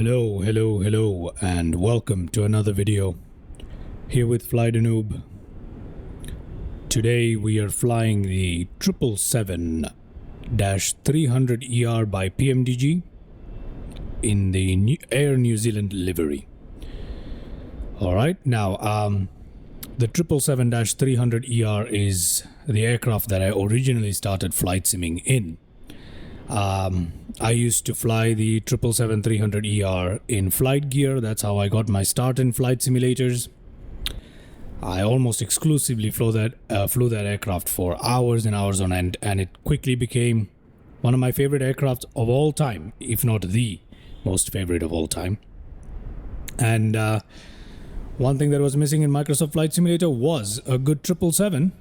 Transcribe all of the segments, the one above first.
Hello, and welcome to another video here with Fly the Noob. Today we are flying the 777-300ER by PMDG in the Air New Zealand livery. Alright, now the 777-300ER is the aircraft that I originally started flight simming in. I used to fly the 777-300ER in flight gear. That's how I got my start in flight simulators. I almost exclusively flew that aircraft for hours and hours on end, and it quickly became one of my favorite aircrafts of all time, if not the most favorite of all time. And one thing that was missing in Microsoft Flight Simulator was a good 777.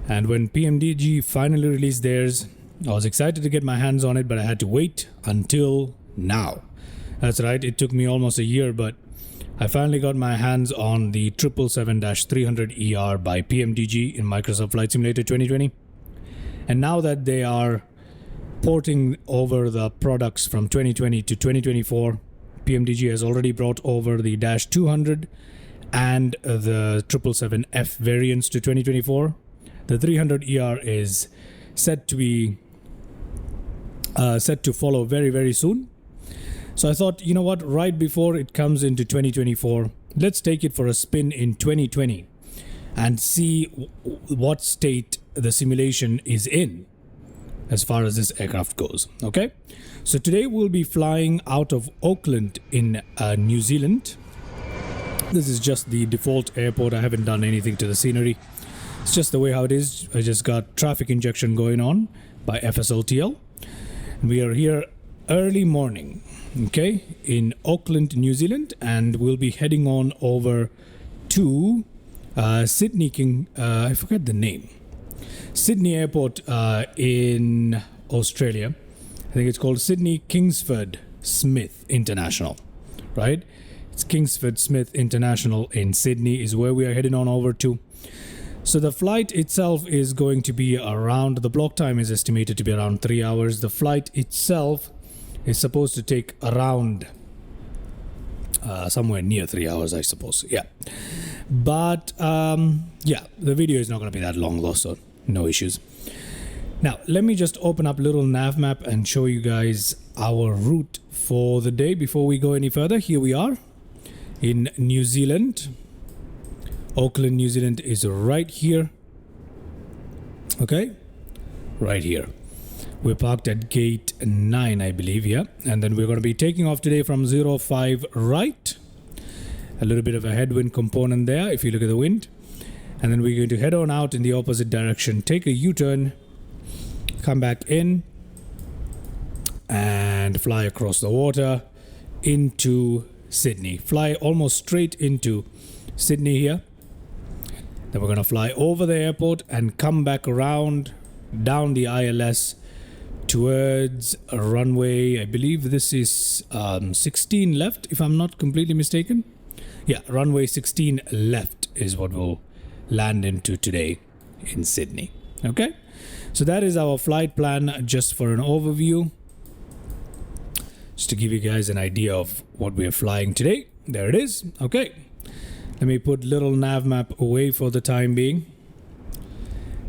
And when PMDG finally released theirs, I was excited to get my hands on it, but I had to wait until now. That's right, it took me almost a year, but I finally got my hands on the 777-300ER by PMDG in Microsoft Flight Simulator 2020. And now that they are porting over the products from 2020 to 2024, PMDG has already brought over the Dash 200 and the 777F variants to 2024. The 300ER is set to follow very soon. So I thought, you know what, right before it comes into 2024, let's take it for a spin in 2020 and see what state the simulation is in as far as this aircraft goes. Okay, so today we'll be flying out of Auckland in New Zealand. This is just the default airport. I haven't done anything to the scenery. It's just the way how it is. I just got traffic injection going on by FSLTL. We are here early morning, okay, in Auckland, New Zealand, and we'll be heading on over to Sydney I forget the name. Sydney Airport in Australia. I think it's called Sydney Kingsford Smith International, right? It's Kingsford Smith International in Sydney is where we are heading on over to. So the flight itself is going to be around, the block time is estimated to be around 3 hours. The flight itself is supposed to take around somewhere near 3 hours, I suppose. Yeah. But yeah, the video is not going to be that long though, so no issues. Now, let me just open up a little nav map and show you guys our route for the day before we go any further. Here we are in New Zealand. Auckland, New Zealand is right here. Okay, right here. We're parked at gate 9, I believe, yeah. And then we're going to be taking off today from 05 right. A little bit of a headwind component there, if you look at the wind. And then we're going to head on out in the opposite direction, take a U-turn, come back in, and fly across the water into Sydney. Fly almost straight into Sydney here. Then we're going to fly over the airport and come back around down the ILS towards a runway. I believe this is 16 left, if I'm not completely mistaken. Yeah, runway 16 left is what we'll land into today in Sydney. Okay, so that is our flight plan, just for an overview, just to give you guys an idea of what we are flying today. There it is. Okay. Let me put little nav map away for the time being.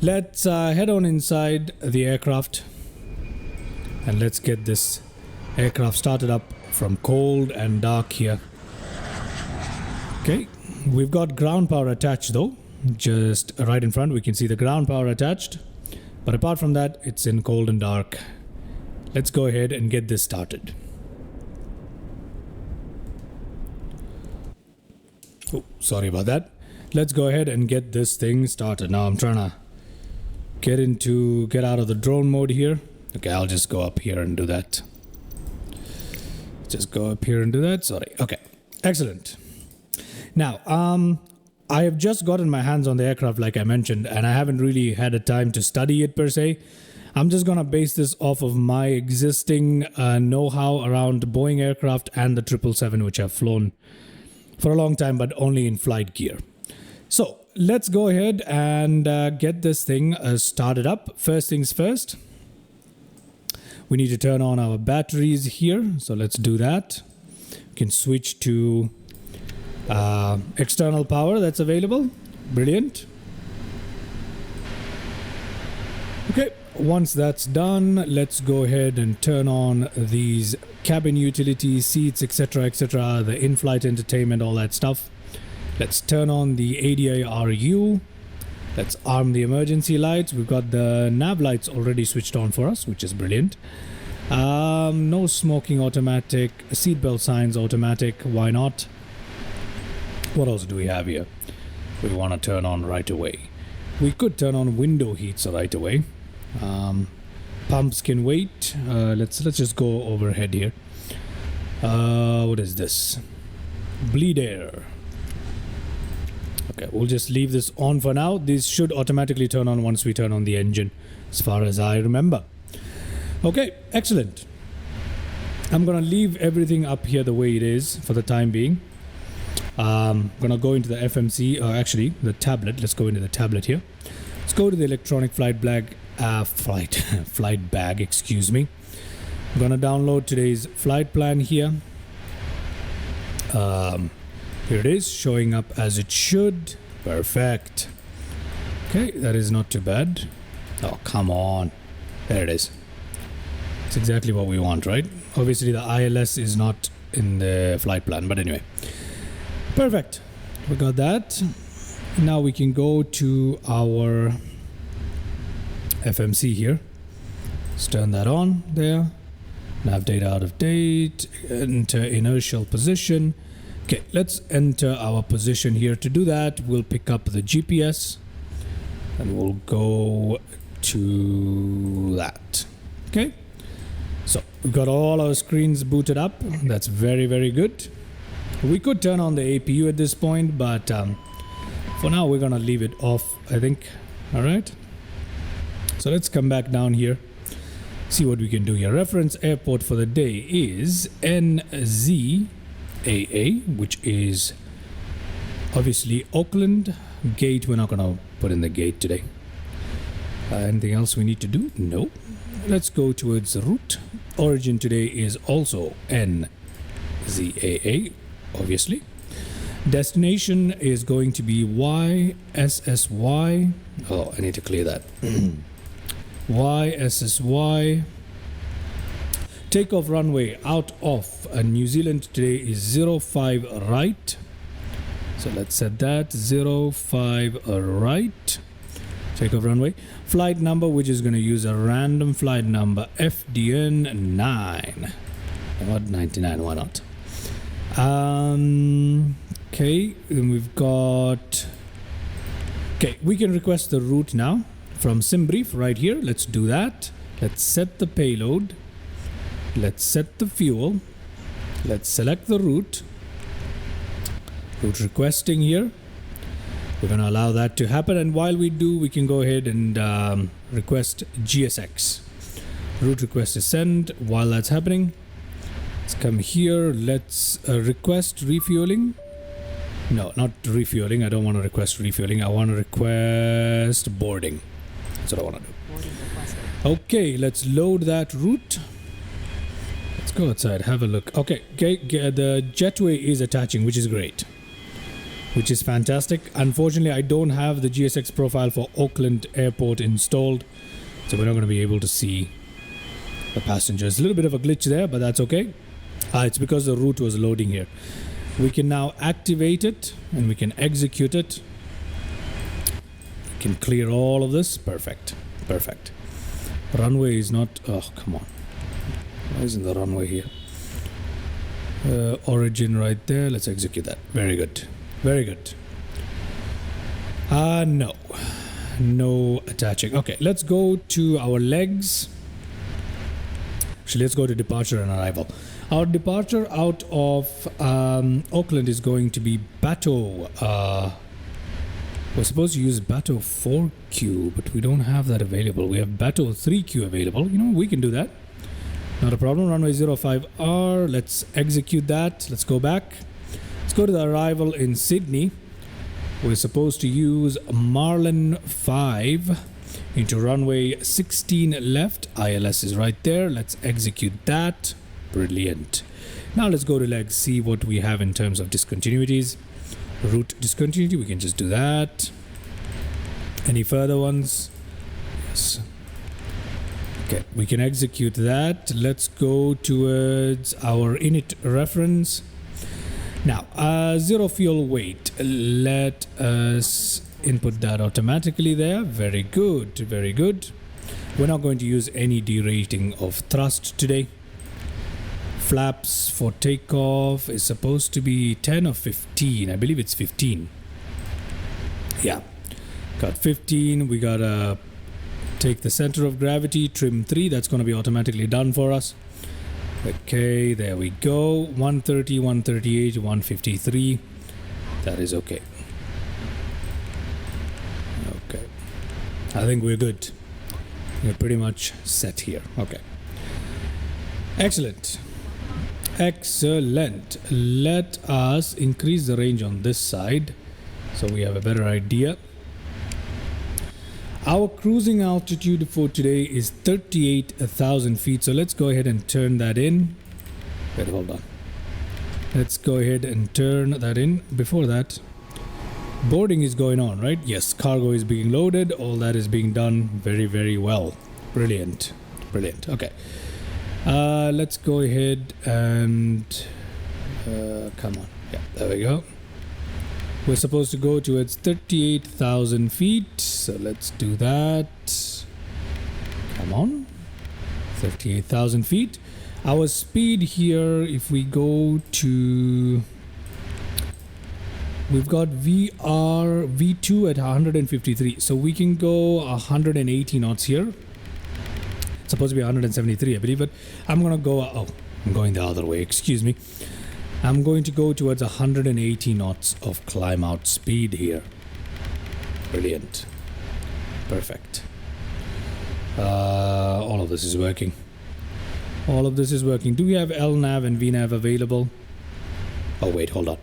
Let's head on inside the aircraft and let's get this aircraft started up from cold and dark here. Okay, we've got ground power attached though. Just right in front we can see the ground power attached. But apart from that, it's in cold and dark. Let's go ahead and get this started. Oh, sorry about that. Let's go ahead and get this thing started. Now I'm trying to get out of the drone mode here. Okay, I'll just go up here and do that. Sorry. Okay, excellent. Now, I have just gotten my hands on the aircraft, like I mentioned, and I haven't really had a time to study it per se. I'm just gonna base this off of my existing know-how around Boeing aircraft and the 777, which I've flown for a long time, but only in flight gear. So let's go ahead and get this thing started up. First things first, we need to turn on our batteries here. So let's do that. can switch to external power that's available. Brilliant. Okay, once that's done, let's go ahead and turn on these cabin utilities, seats, etc., the in-flight entertainment, all that stuff. Let's turn on the ADI-RU. Let's arm the emergency lights. We've got the nav lights already switched on for us, which is brilliant. No smoking automatic, seatbelt signs automatic, why not? What else do we have here? We want to turn on right away. We could turn on window heats right away. Pumps can wait. Let's just go overhead here. What is this? Bleed air. Okay, we'll just leave this on for now. This should automatically turn on once we turn on the engine, as far as I remember. Okay, excellent. I'm gonna leave everything up here the way it is for the time being. I'm gonna go into the FMC, actually the tablet. Let's go into the tablet here. Let's go to the electronic flight bag, excuse me. I'm gonna download today's flight plan here. Here it is, showing up as it should. Perfect. Okay, that is not too bad. Oh, come on. There it is. It's exactly what we want, right? Obviously, the ILS is not in the flight plan, but anyway. Perfect. We got that. Now we can go to our FMC here. Let's turn that on there. Nav data out of date. Enter inertial position. Okay, let's enter our position here. To do that, we'll pick up the GPS and we'll go to that. Okay, so we've got all our screens booted up. That's very, very good. We could turn on the APU at this point, but for now we're gonna leave it off, I think. All right, so let's come back down here, see what we can do here. Reference airport for the day is NZAA, which is obviously Auckland. Gate, we're not gonna put in the gate today. Anything else we need to do? No. Let's go towards the route. Origin today is also NZAA, obviously. Destination is going to be YSSY. Oh, I need to clear that. YSSY. Takeoff runway out of New Zealand today is 05 right. So let's set that 05 right. Takeoff runway. Flight number, which is going to use a random flight number, FDN9. What 99? Why not? Okay, then we've got. Okay, we can request the route now from SimBrief right here. Let's do that. Let's set the payload. Let's set the fuel. Let's select the route. Route requesting here. We're going to allow that to happen, and while we do, we can go ahead and request GSX. Route request is sent. While that's happening, let's come here. Let's request refueling. No, not refueling. I don't want to request refueling. I want to request boarding. That's what I want to do. Okay, let's load that route. Let's go outside, have a look. Okay, the jetway is attaching, which is great. Which is fantastic. Unfortunately, I don't have the GSX profile for Auckland Airport installed, so we're not going to be able to see the passengers. A little bit of a glitch there, but that's okay. It's because the route was loading here. We can now activate it and we can execute it. We can clear all of this. Perfect. Perfect. Runway is not. Oh, come on. Why isn't the runway here? Origin right there. Let's execute that. Very good. Very good. No. No attaching. Okay, let's go to our legs. Actually, let's go to departure and arrival. Our departure out of Auckland is going to be Bato. We're supposed to use Bato 4Q, but we don't have that available. We have Bato 3Q available. You know, we can do that. Not a problem. Runway 05R. Let's execute that. Let's go back. Let's go to the arrival in Sydney. We're supposed to use Marlin 5 into runway 16 left. ILS is right there. Let's execute that. Brilliant. Now let's go to like see what we have in terms of discontinuities. Route discontinuity, we can just do that. Any further ones? Yes. Okay, we can execute that. Let's go towards our init reference. Now, zero fuel weight. Let us input that automatically there. Very good, very good. We're not going to use any derating of thrust today. Flaps for takeoff is supposed to be 10 or 15. I believe it's 15. Yeah, got 15. We gotta take the center of gravity, trim 3. That's going to be automatically done for us. Okay, there we go. 130, 138, 153. That is okay. Okay, I think we're good. We're pretty much set here. Okay, excellent. Excellent. Let us increase the range on this side so we have a better idea. Our cruising altitude for today is 38,000 feet. So let's go ahead and turn that in. Wait, hold on. Let's go ahead and turn that in. Before that, boarding is going on, right? Yes, cargo is being loaded. All that is being done very, very well. Brilliant. Brilliant. Okay. Let's go ahead and come on. Yeah, there we go. We're supposed to go towards 38,000 feet. So let's do that. Come on. 38,000 feet. Our speed here, if we go to... We've got V2 at 153. So we can go 180 knots here. It's supposed to be 173, I believe, but I'm going to go... Oh, I'm going the other way. Excuse me. I'm going to go towards 180 knots of climb out speed here. Brilliant. Perfect. All of this is working. All of this is working. Do we have LNAV and VNAV available? Oh, wait, hold on.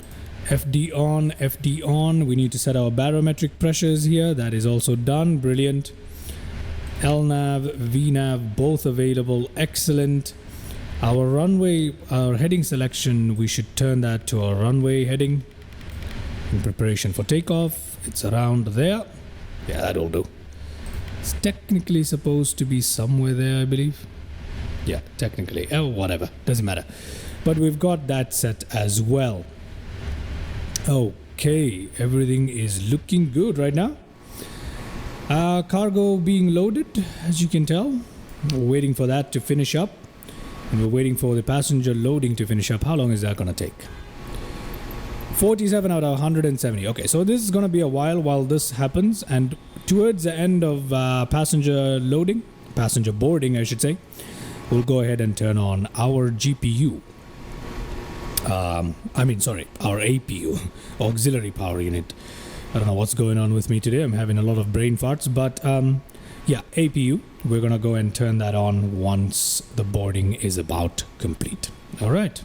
FD on, FD on. We need to set our barometric pressures here. That is also done. Brilliant. LNAV, VNAV, both available. Excellent. Our runway, our heading selection, we should turn that to our runway heading in preparation for takeoff. It's around there. Yeah, that'll do. It's technically supposed to be somewhere there, I believe. Yeah, technically. Oh, whatever. Doesn't matter. But we've got that set as well. Okay, everything is looking good right now. Cargo being loaded, as you can tell. We're waiting for that to finish up. And we're waiting for the passenger loading to finish up. How long is that going to take? 47 out of 170. Okay, so this is going to be a while this happens. And towards the end of passenger loading, passenger boarding, I should say, we'll go ahead and turn on our GPU. Our APU, Auxiliary Power Unit. I don't know what's going on with me today. I'm having a lot of brain farts, but yeah, APU. We're going to go and turn that on once the boarding is about complete. All right.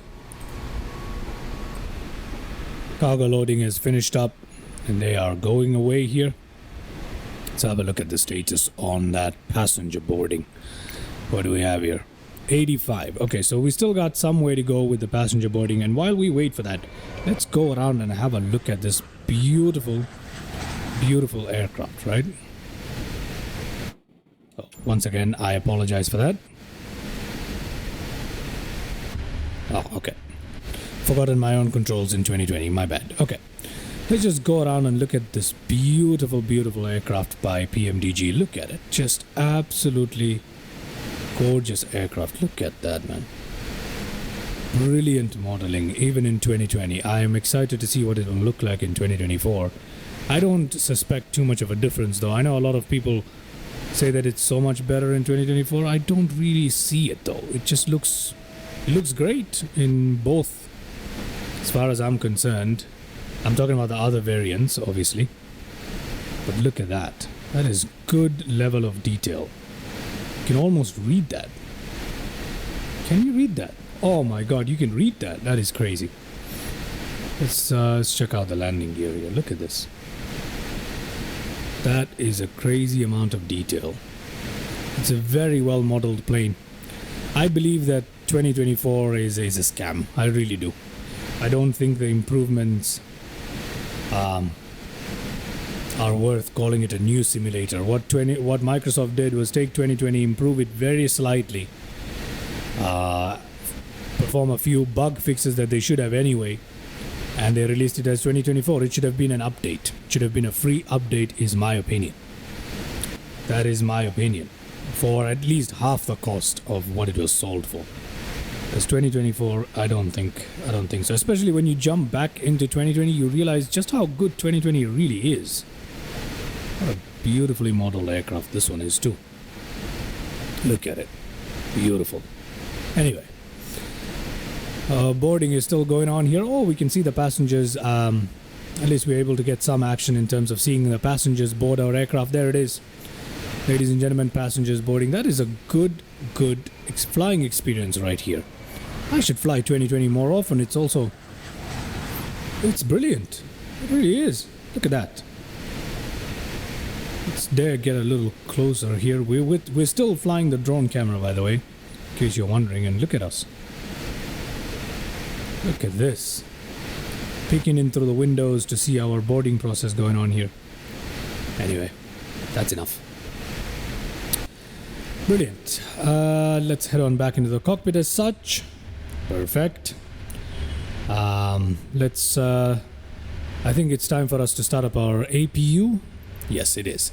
Cargo loading is finished up and they are going away here. Let's have a look at the status on that passenger boarding. What do we have here? 85. Okay, so we still got some way to go with the passenger boarding. And while we wait for that, let's go around and have a look at this beautiful, beautiful aircraft, right? Oh, once again, I apologize for that. Oh, okay. Forgotten my own controls in 2020. My bad. Okay. Let's just go around and look at this beautiful, beautiful aircraft by PMDG. Look at it. Just absolutely gorgeous aircraft. Look at that, man. Brilliant modeling, even in 2020. I am excited to see what it will look like in 2024. I don't suspect too much of a difference, though. I know a lot of people say that it's so much better in 2024. I don't really see it, though. It just looks great in both, as far as I'm concerned. I'm talking about the other variants, obviously. But look at that. That is good level of detail. You can almost read that. Can you read that? Oh my god, you can read that. That is crazy. Let's check out the landing gear here. Look at this. That is a crazy amount of detail. It's a very well modeled plane. I believe that 2024 is a scam. I really do. I don't think the improvements are worth calling it a new simulator. What Microsoft did was take 2020, improve it very slightly, perform a few bug fixes that they should have anyway, and they released it as 2024. It should have been an update. It should have been a free update, is my opinion. That is my opinion. For at least half the cost of what it was sold for. Because 2024, I don't think so. Especially when you jump back into 2020, you realize just how good 2020 really is. What a beautifully modeled aircraft this one is too. Look at it. Beautiful. Anyway. Boarding is still going on here. Oh, we can see the passengers. At least we're able to get some action in terms of seeing the passengers board our aircraft. There it is. Ladies and gentlemen, passengers boarding. That is a good flying experience right here. I should fly 2020 more often. It's brilliant. It really is. Look at that. Let's get a little closer here. We're still flying the drone camera, by the way, in case you're wondering. And look at us. Look at this. Peeking in through the windows to see our boarding process going on here. Anyway, that's enough. Brilliant. Let's head on back into the cockpit as such. Perfect. I think it's time for us to start up our APU. Yes, it is.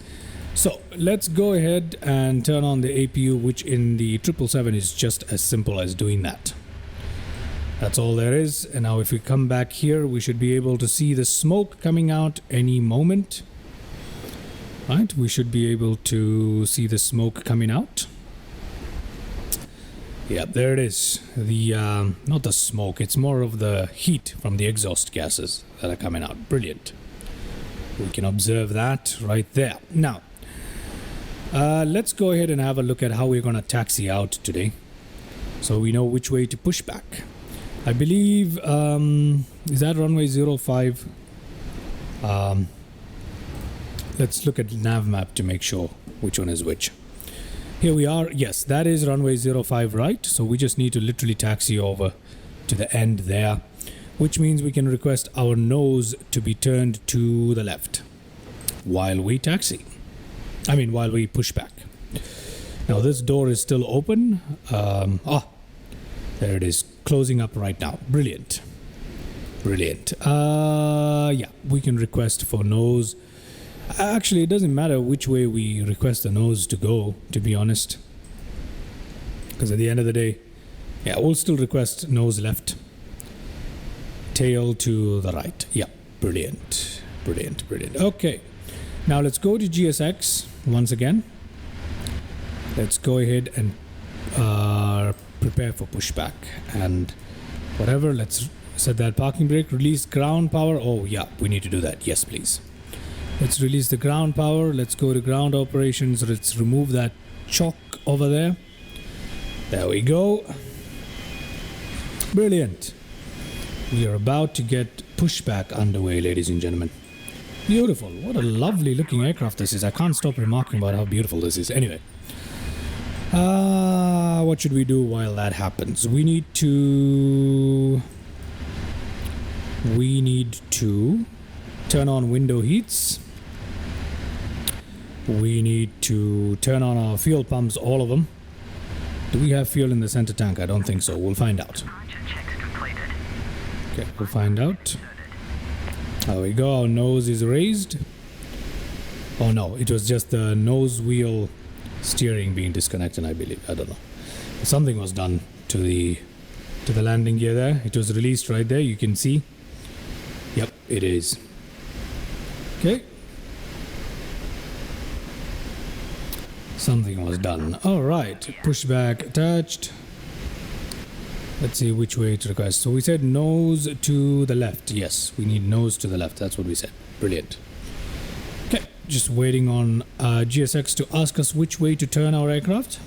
So let's go ahead and turn on the APU, which in the 777 is just as simple as doing that. That's all there is. And now if we come back here, we should be able to see the smoke coming out any moment. Right, we should be able to see the smoke coming out. Yeah, there it is. Not the smoke, it's more of the heat from the exhaust gases that are coming out. Brilliant. We can observe that right there. Now, let's go ahead and have a look at how we're going to taxi out today, so we know which way to push back. I believe, is that runway 05? Let's look at nav map to make sure which one is which. Here we are. Yes, that is runway 05, right? So we just need to literally taxi over to the end there, which means we can request our nose to be turned to the left while we taxi. While we push back. Now this door is still open. There it is, closing up right now. Brilliant. Brilliant. Yeah, we can request for nose. Actually, it doesn't matter which way we request the nose to go, to be honest. Because at the end of the day, yeah, we'll still request nose left. Tail to the right. Yeah, brilliant. Brilliant, brilliant. Okay, now let's go to GSX once again. Let's go ahead and prepare for pushback. And whatever, let's set that parking brake. Release ground power. Oh, yeah, we need to do that. Yes, please. Let's release the ground power. Let's go to ground operations. Let's remove that chalk over there. There we go. Brilliant. We are about to get pushback underway, ladies and gentlemen. Beautiful. What a lovely looking aircraft this is. I can't stop remarking about how beautiful this is. Anyway. What should we do while that happens? We need to turn on window heats. We need to turn on our fuel pumps, all of them. Do we have fuel in the center tank? I don't think so. We'll find out. Okay, we'll find out. There we go. Our nose is raised. Oh no, it was just the nose wheel steering being disconnected, I believe. I don't know. Something was done to the landing gear there. It was released right there. You can see. Yep, it is. Okay. Something was done. All right. Pushback attached. Let's see which way to request. So we said nose to the left. Yes, we need nose to the left. That's what we said. Brilliant. Okay. Just waiting on GSX to ask us which way to turn our aircraft.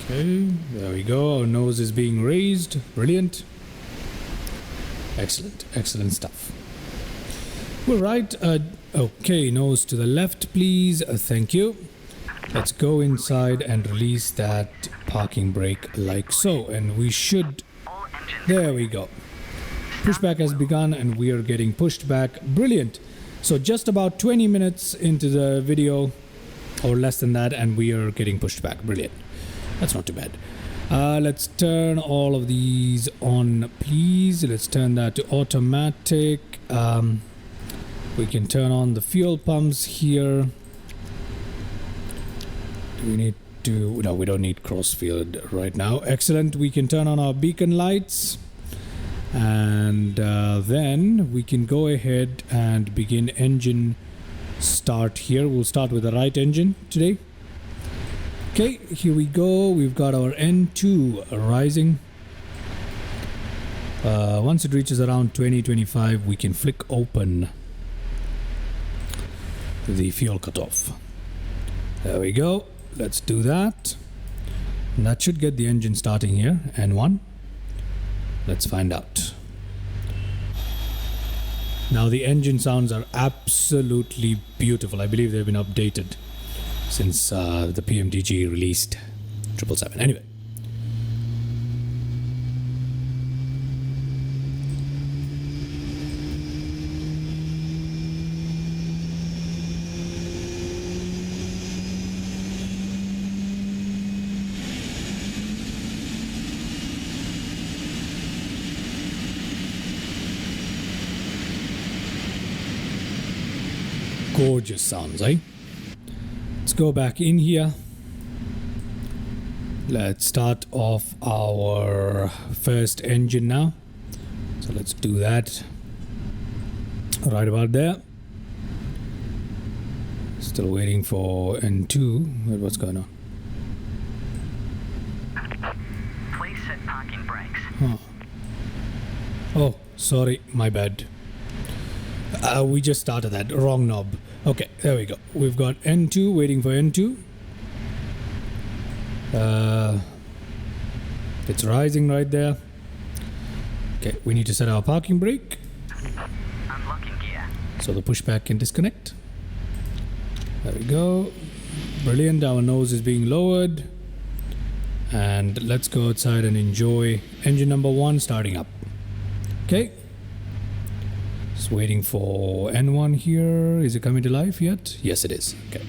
Okay. There we go. Our nose is being raised. Brilliant. Excellent. Excellent stuff. Well, right. Okay, nose to the left, please. Thank you. Let's go inside and release that parking brake like so. And we should... There we go. Pushback has begun and we are getting pushed back. Brilliant. So just about 20 minutes into the video, or less than that, and we are getting pushed back. Brilliant. That's not too bad. Let's turn all of these on, please. Let's turn that to automatic. We can turn on the fuel pumps here. Do we need to... No, we don't need crossfield right now. Excellent. We can turn on our beacon lights. And then we can go ahead and begin engine start here. We'll start with the right engine today. Okay, here we go. We've got our N2 rising. Once it reaches around 20-25, we can flick open the fuel cutoff. There we go. Let's do that. And that should get the engine starting here. N1. Let's find out. Now the engine sounds are absolutely beautiful. I believe they've been updated since the PMDG released 777. Anyway. Gorgeous sounds, eh? Let's go back in here. Let's start off our first engine now. So let's do that right about there. Still waiting for N2. Wait, what's going on? Please set parking brakes. Huh. Oh, sorry, my bad. We just started that. Wrong knob. Okay, there we go. We've got N2 waiting for N2. It's rising right there. Okay, we need to set our parking brake. Unlocking gear. So the pushback can disconnect. There we go. Brilliant. Our nose is being lowered. And let's go outside and enjoy engine number 1 starting up. Okay. Just waiting for N1 here. Is it coming to life yet? Yes, it is. Okay.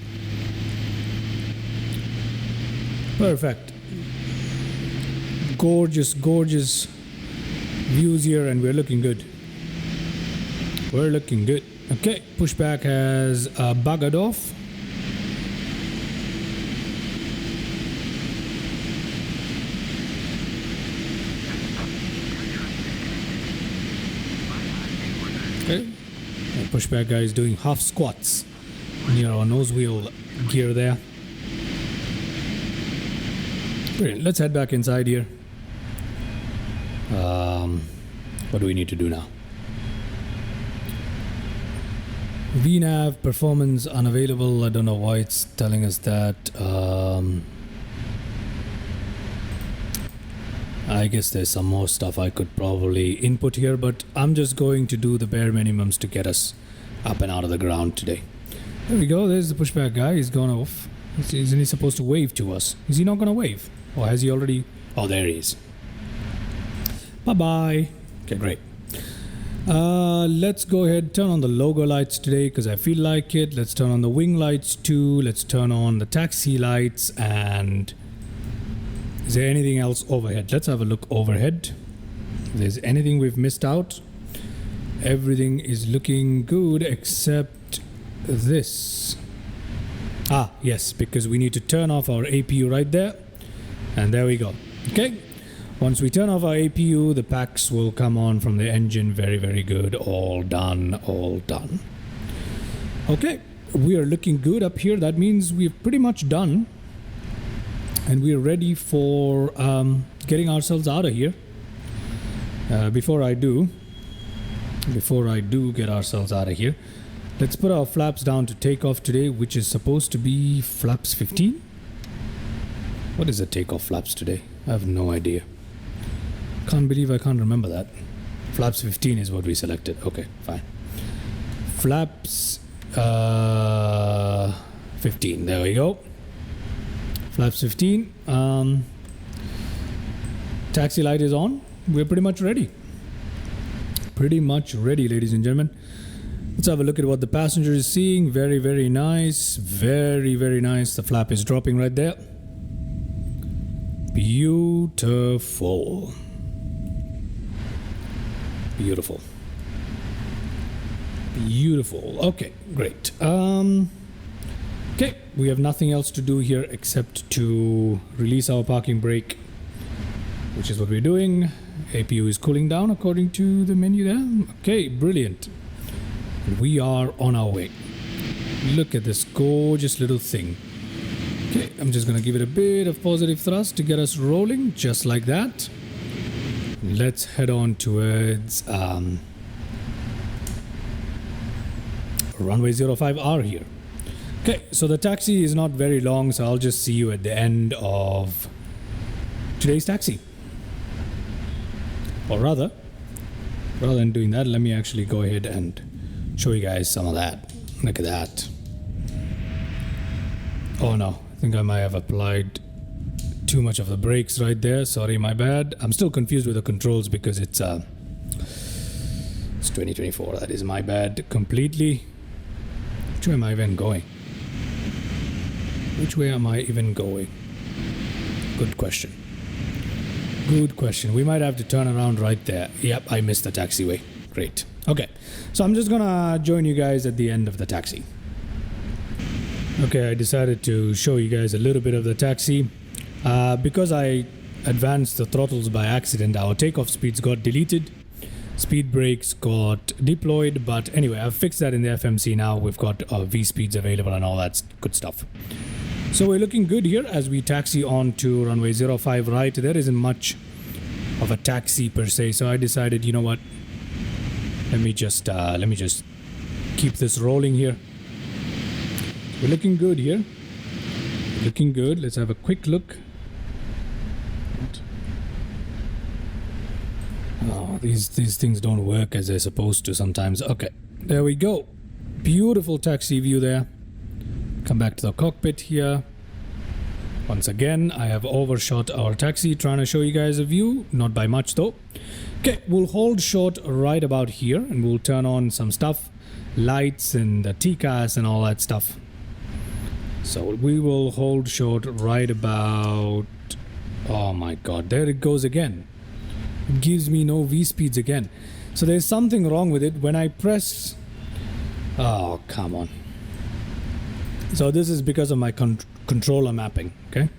Perfect. Gorgeous, gorgeous views here, and we're looking good. We're looking good. Okay, pushback has buggered off. Okay, the pushback guy is doing half squats near our nose wheel gear there. Brilliant. Let's head back inside here. What do we need to do now? VNAV performance unavailable. I don't know why it's telling us that. I guess there's some more stuff I could probably input here, but I'm just going to do the bare minimums to get us up and out of the ground today. There we go. There's the pushback guy. He's gone off. Isn't he supposed to wave to us? Is he not going to wave? Or has he already? Oh, there he is. Bye-bye. Okay, great. Let's go ahead, turn on the logo lights today because I feel like it. Let's turn on the wing lights too. Let's turn on the taxi lights. And is there anything else overhead? Let's have a look overhead. If there's anything we've missed out. Everything is looking good except this. Ah, yes, because we need to turn off our APU right there. And there we go. Okay. Once we turn off our APU, the packs will come on from the engine. Very, very good. All done. All done. Okay. We are looking good up here. That means we're pretty much done. And we're ready for getting ourselves out of here. Before I do get ourselves out of here, let's put our flaps down to takeoff today, which is supposed to be flaps 15. What is the takeoff flaps today? I have no idea. Can't believe I can't remember that. Flaps 15 is what we selected. Okay, fine. Flaps 15. There we go. Flaps 15. Taxi light is on. We're pretty much ready. Pretty much ready, ladies and gentlemen. Let's have a look at what the passenger is seeing. Very, very nice. Very, very nice. The flap is dropping right there. Beautiful. Beautiful. Beautiful. Okay, great. Okay, we have nothing else to do here except to release our parking brake, which is what we're doing. APU is cooling down according to the menu there. Okay, brilliant. We are on our way. Look at this gorgeous little thing. Okay, I'm just gonna give it a bit of positive thrust to get us rolling, just like that. Let's head on towards runway 05R here. Okay, so the taxi is not very long, so I'll just see you at the end of today's taxi. Or rather than doing that, let me actually go ahead and show you guys some of that. Look at that. Oh no, I think I might have applied too much of the brakes right there. Sorry, my bad. I'm still confused with the controls because it's 2024. That is my bad completely. Which way am I even going? Which way am I even going? Good question. Good question. We might have to turn around right there. Yep, I missed the taxiway. Great. Okay, so I'm just gonna join you guys at the end of the taxi. Okay, I decided to show you guys a little bit of the taxi. Because I advanced the throttles by accident, our takeoff speeds got deleted. Speed brakes got deployed, but anyway, I've fixed that in the FMC now. We've got V speeds available and all that good stuff. So we're looking good here as we taxi on to runway 05 right. There isn't much of a taxi per se, so I decided, you know what? Let me just keep this rolling here. We're looking good here. Looking good. Let's have a quick look. Oh, these things don't work as they're supposed to sometimes. Okay, there we go. Beautiful taxi view there. Come back to the cockpit here. Once again, I have overshot our taxi, trying to show you guys a view. Not by much though. Okay, we'll hold short right about here and we'll turn on some stuff. Lights and the TCAS and all that stuff. So we will hold short right about... Oh my god, there it goes again. It gives me no V speeds again. So there's something wrong with it. When I press... Oh, come on. So this is because of my controller mapping, okay?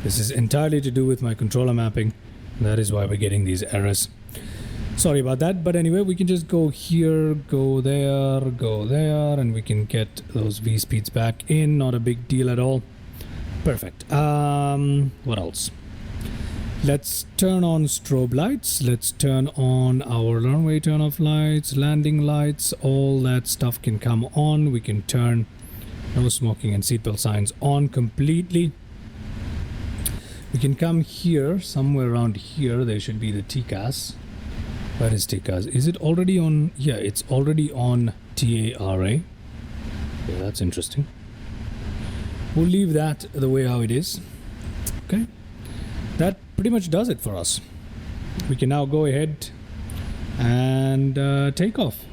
This is entirely to do with my controller mapping. That is why we're getting these errors. Sorry about that, but anyway, we can just go here, go there, and we can get those V speeds back in. Not a big deal at all. Perfect. What else? Let's turn on strobe lights. Let's turn on our runway turn-off lights, landing lights. All that stuff can come on. We can turn no smoking and seatbelt signs on completely. We can come here, somewhere around here. There should be the TCAS. Where is TCAS? Is it already on? Yeah, it's already on TARA. Yeah, that's interesting. We'll leave that the way how it is. Okay. That pretty much does it for us. We can now go ahead and take off.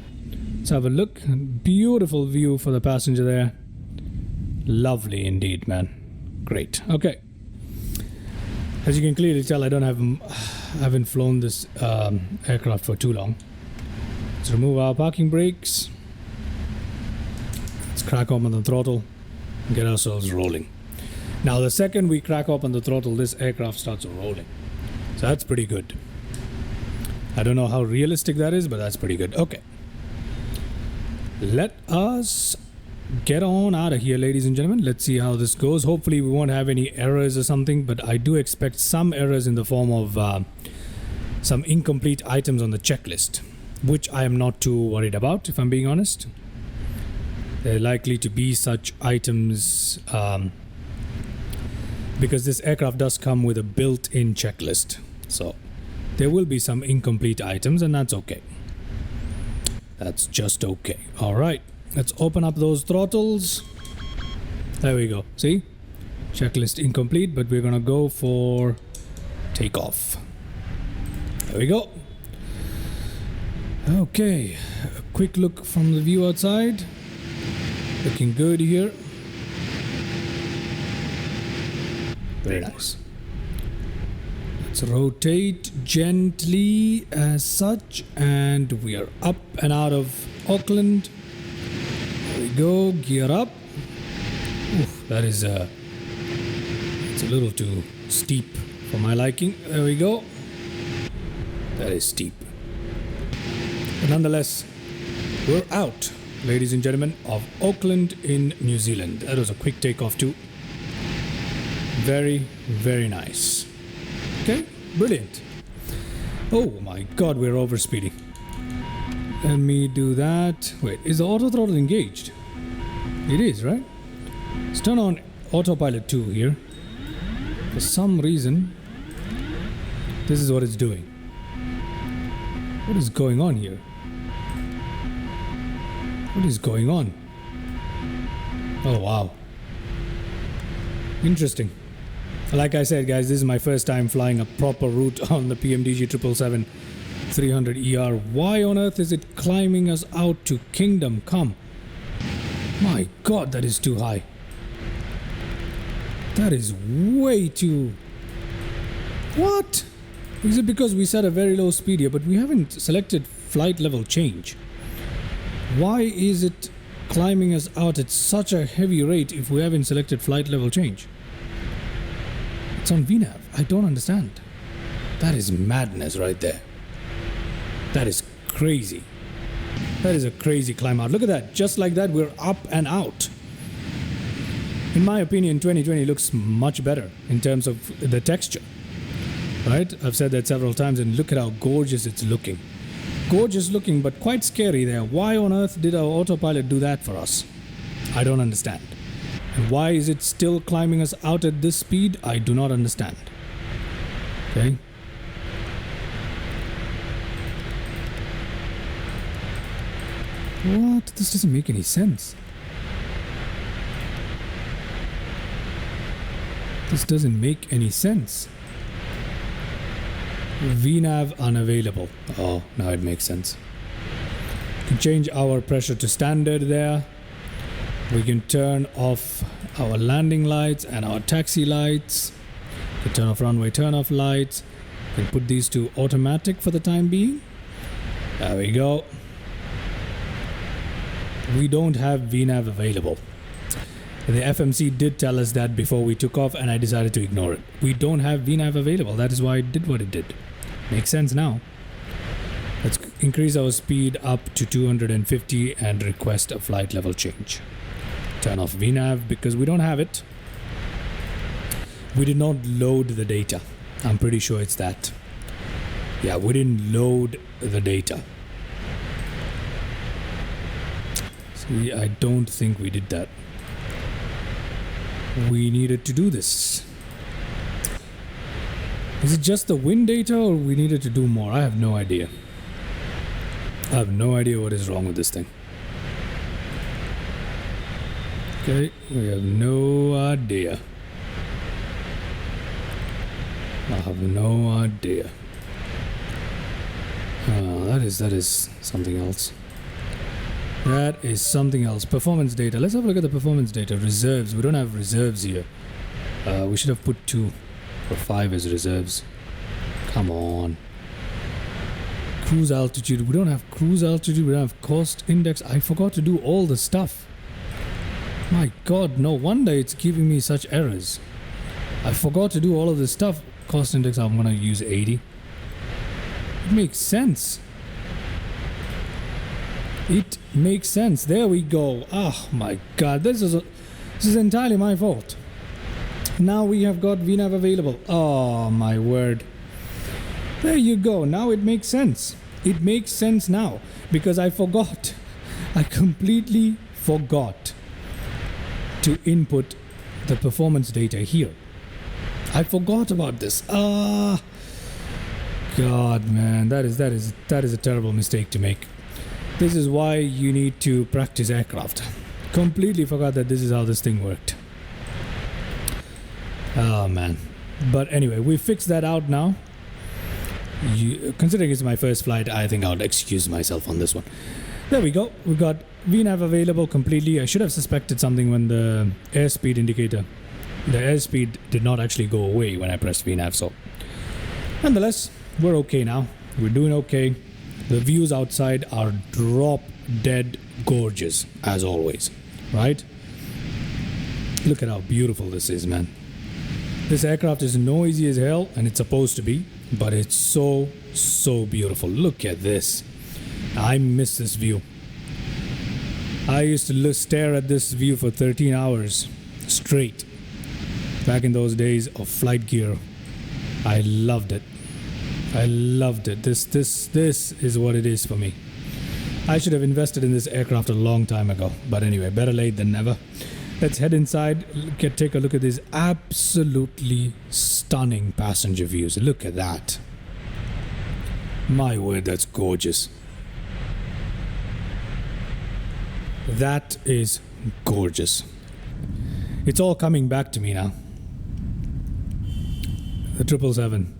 Let's have a look. Beautiful view for the passenger there. Lovely indeed, man. Great. Okay. As you can clearly tell, I haven't flown this aircraft for too long. Let's remove our parking brakes. Let's crack open the throttle and get ourselves rolling. Now, the second we crack open the throttle, this aircraft starts rolling. So that's pretty good. I don't know how realistic that is, but that's pretty good. Okay. Let us get on out of here, ladies and gentlemen. Let's see how this goes. Hopefully we won't have any errors or something, but I do expect some errors in the form of some incomplete items on the checklist, which I am not too worried about, if I'm being honest. There are likely to be such items because this aircraft does come with a built-in checklist. So there will be some incomplete items, and that's okay. That's just okay. All right. let's open up those throttles. There we go. See? Checklist incomplete, but we're gonna go for takeoff. There we go. Okay, a quick look from the view outside. Looking good here. Very nice. Let's rotate gently as such, and we are up and out of Auckland. There we go, gear up. Oof, that is it's a little too steep for my liking. There we go. That is steep. But nonetheless, we're out, ladies and gentlemen, of Auckland in New Zealand. That was a quick takeoff too. Very, very nice. Okay, brilliant. Oh my god, we're overspeeding. Let me do that. Wait, is the auto throttle engaged? It is, right? Let's turn on Autopilot 2 here. For some reason, this is what it's doing. What is going on here? What is going on? Oh wow. Interesting. Like I said, guys, this is my first time flying a proper route on the PMDG 777-300ER. Why on earth is it climbing us out to Kingdom Come? My god, that is too high. That is way too... What? Is it because we set a very low speed here, but we haven't selected flight level change? Why is it climbing us out at such a heavy rate if we haven't selected flight level change? It's on VNAV. I don't understand. That is madness right there. That is crazy. That is a crazy climb out. Look at that. Just like that, we're up and out. In my opinion, 2020 looks much better in terms of the texture. Right? I've said that several times, and look at how gorgeous it's looking. Gorgeous looking, but quite scary there. Why on earth did our autopilot do that for us? I don't understand. And why is it still climbing us out at this speed? I do not understand. Okay. What? This doesn't make any sense. This doesn't make any sense. VNAV unavailable. Oh, now it makes sense. We can change our pressure to standard there. We can turn off our landing lights and our taxi lights. We can turn off runway turn-off lights. We can put these to automatic for the time being. There we go. We don't have VNAV available. The FMC did tell us that before we took off, and I decided to ignore it. We don't have VNAV available. That is why it did what it did. Makes sense now. Let's increase our speed up to 250 and request a flight level change. Turn off VNAV because we don't have it. We did not load the data. I'm pretty sure it's that. Yeah, we didn't load the data. See, I don't think we did that. We needed to do this. Is it just the wind data, or we needed to do more? I have no idea. I have no idea what is wrong with this thing. Okay, we have no idea. I have no idea. That is something else. That is something else. Performance data. Let's have a look at the performance data. Reserves. We don't have reserves here. We should have put 2 or 5 as reserves. Come on. Cruise altitude. We don't have cruise altitude. We don't have cost index. I forgot to do all the stuff. My god, no wonder it's giving me such errors. I forgot to do all of this stuff. Cost index, I'm gonna use 80. It makes sense. It makes sense. There we go. Oh my god, this is entirely my fault. Now we have got VNAV available. Oh my word. There you go. Now it makes sense. It makes sense now because I forgot. I completely forgot to input the performance data here. I forgot about this. God, man, that is a terrible mistake to make. This is why you need to practice aircraft. Completely forgot that this is how this thing worked. Oh man. But anyway, we fixed that out now. Considering it's my first flight, I think I'll excuse myself on this one. There we go. We've got VNAV available completely. I should have suspected something when the airspeed indicator, the airspeed did not actually go away when I pressed VNAV. So nonetheless, we're okay now. We're doing okay. The views outside are drop dead gorgeous as always, right? Look at how beautiful this is, man. This aircraft is noisy as hell, and it's supposed to be, but it's so beautiful. Look at this. I miss this view. I used to stare at this view for 13 hours straight back in those days of flight gear. I loved it. I loved it. This is what it is for me. I should have invested in this aircraft a long time ago, but anyway, better late than never. Let's head inside, take a look at these absolutely stunning passenger views. Look at that. My word, that's gorgeous. That is gorgeous. It's all coming back to me now. The 777.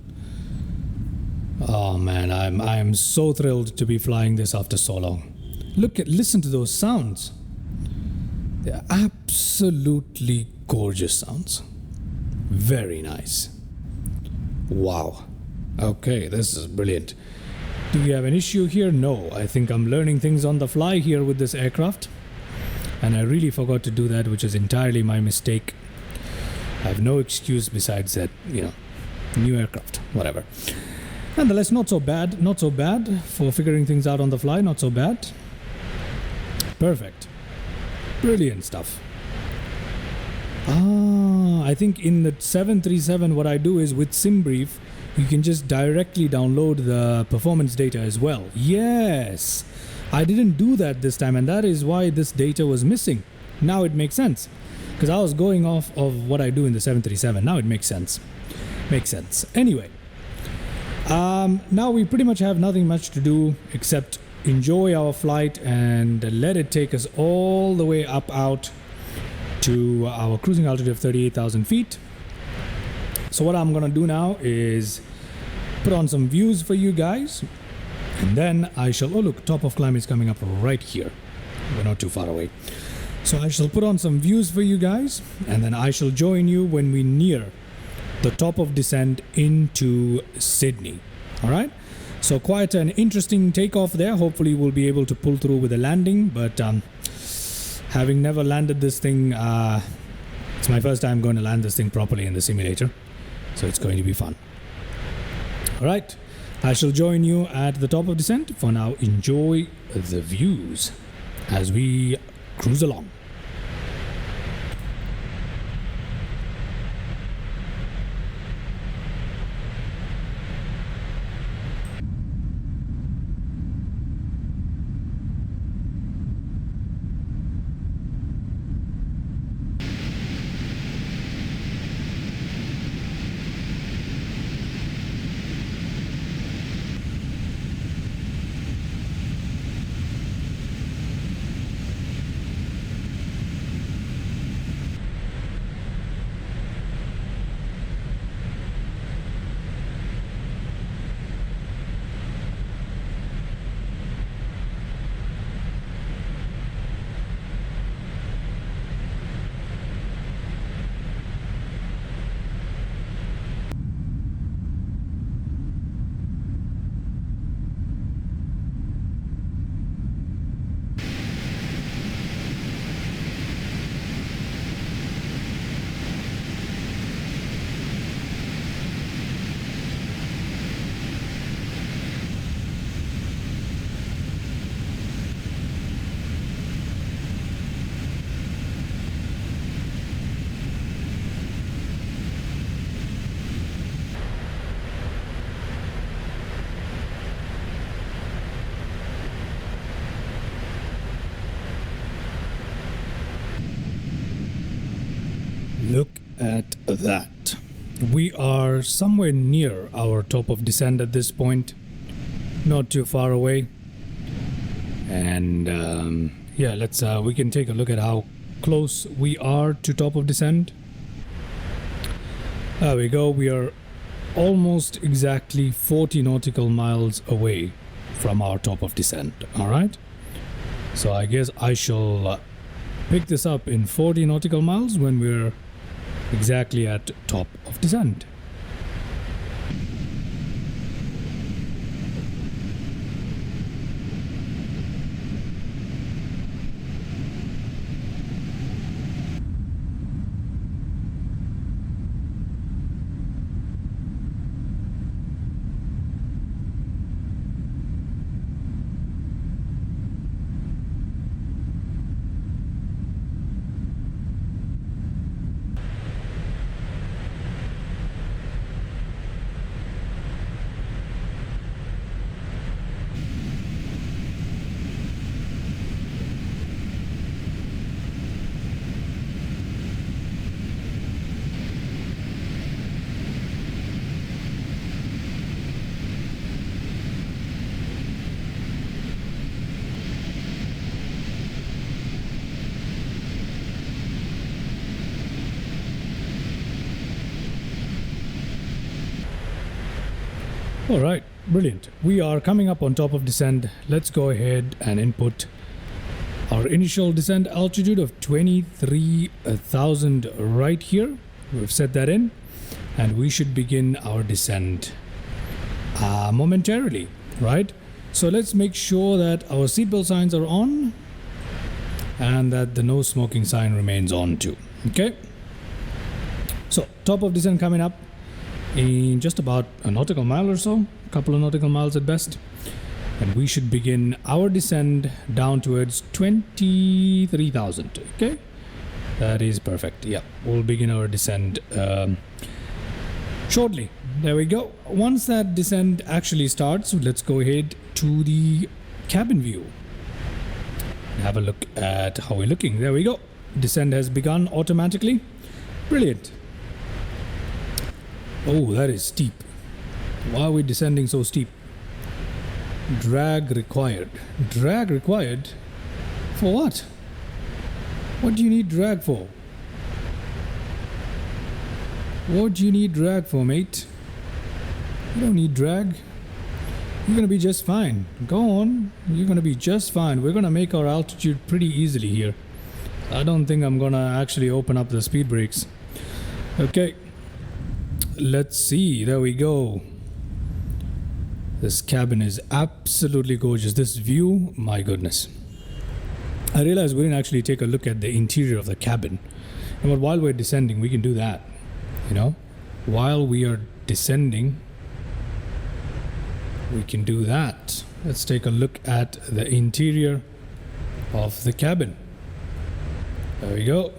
Oh man, I am so thrilled to be flying this after so long. Listen to those sounds. They're absolutely gorgeous sounds. Very nice. Wow. Okay, this is brilliant. Do we have an issue here? No. I think I'm learning things on the fly here with this aircraft. And I really forgot to do that, which is entirely my mistake. I have no excuse besides that, new aircraft, whatever. Nonetheless, not so bad. Not so bad for figuring things out on the fly. Not so bad. Perfect. Brilliant stuff. I think in the 737 what I do is with SimBrief you can just directly download the performance data as well. Yes, I didn't do that this time, and that is why this data was missing. Now it makes sense, because I was going off of what I do in the 737. Now it makes sense. Anyway, now we pretty much have nothing much to do except enjoy our flight and let it take us all the way up out to our cruising altitude of 38,000 feet. So what I'm gonna do now is put on some views for you guys, and then I shall, oh look, top of climb is coming up right here. We're not too far away. So I shall put on some views for you guys, and then I shall join you when we near the top of descent into Sydney. All right. So quite an interesting takeoff there. Hopefully we'll be able to pull through with a landing, but having never landed this thing, it's my first time going to land this thing properly in the simulator, so it's going to be fun. All right, I shall join you at the top of descent. For now, enjoy the views as we cruise along. Look at that. We are somewhere near our top of descent at this point. Not too far away. And yeah, let's we can take a look at how close we are to top of descent. There we go. We are almost exactly 40 nautical miles away from our top of descent. All right, so I guess I shall pick this up in 40 nautical miles when we're exactly at top of descent. All right, brilliant. We are coming up on top of descent. Let's go ahead and input our initial descent altitude of 23,000 right here. We've set that in, and we should begin our descent momentarily, right? So let's make sure that our seatbelt signs are on and that the no smoking sign remains on too. Okay, so top of descent coming up in just about a nautical mile or so, a couple of nautical miles at best, and we should begin our descent down towards 23,000. Okay, that is perfect. Yeah, we'll begin our descent shortly. There we go. Once that descent actually starts, let's go ahead to the cabin view and have a look at how we're looking. There we go. Descent has begun automatically. Brilliant. Oh, that is steep. Why are we descending so steep? Drag required. Drag required? For what? What do you need drag for? What do you need drag for, mate? You don't need drag. You're gonna be just fine. Go on. You're gonna be just fine. We're gonna make our altitude pretty easily here. I don't think I'm gonna actually open up the speed brakes. Okay. Let's see. There we go. This cabin is absolutely gorgeous. This view, my goodness. I realized we didn't actually take a look at the interior of the cabin. But while we're descending, we can do that. You know, while we are descending, we can do that. Let's take a look at the interior of the cabin. There we go.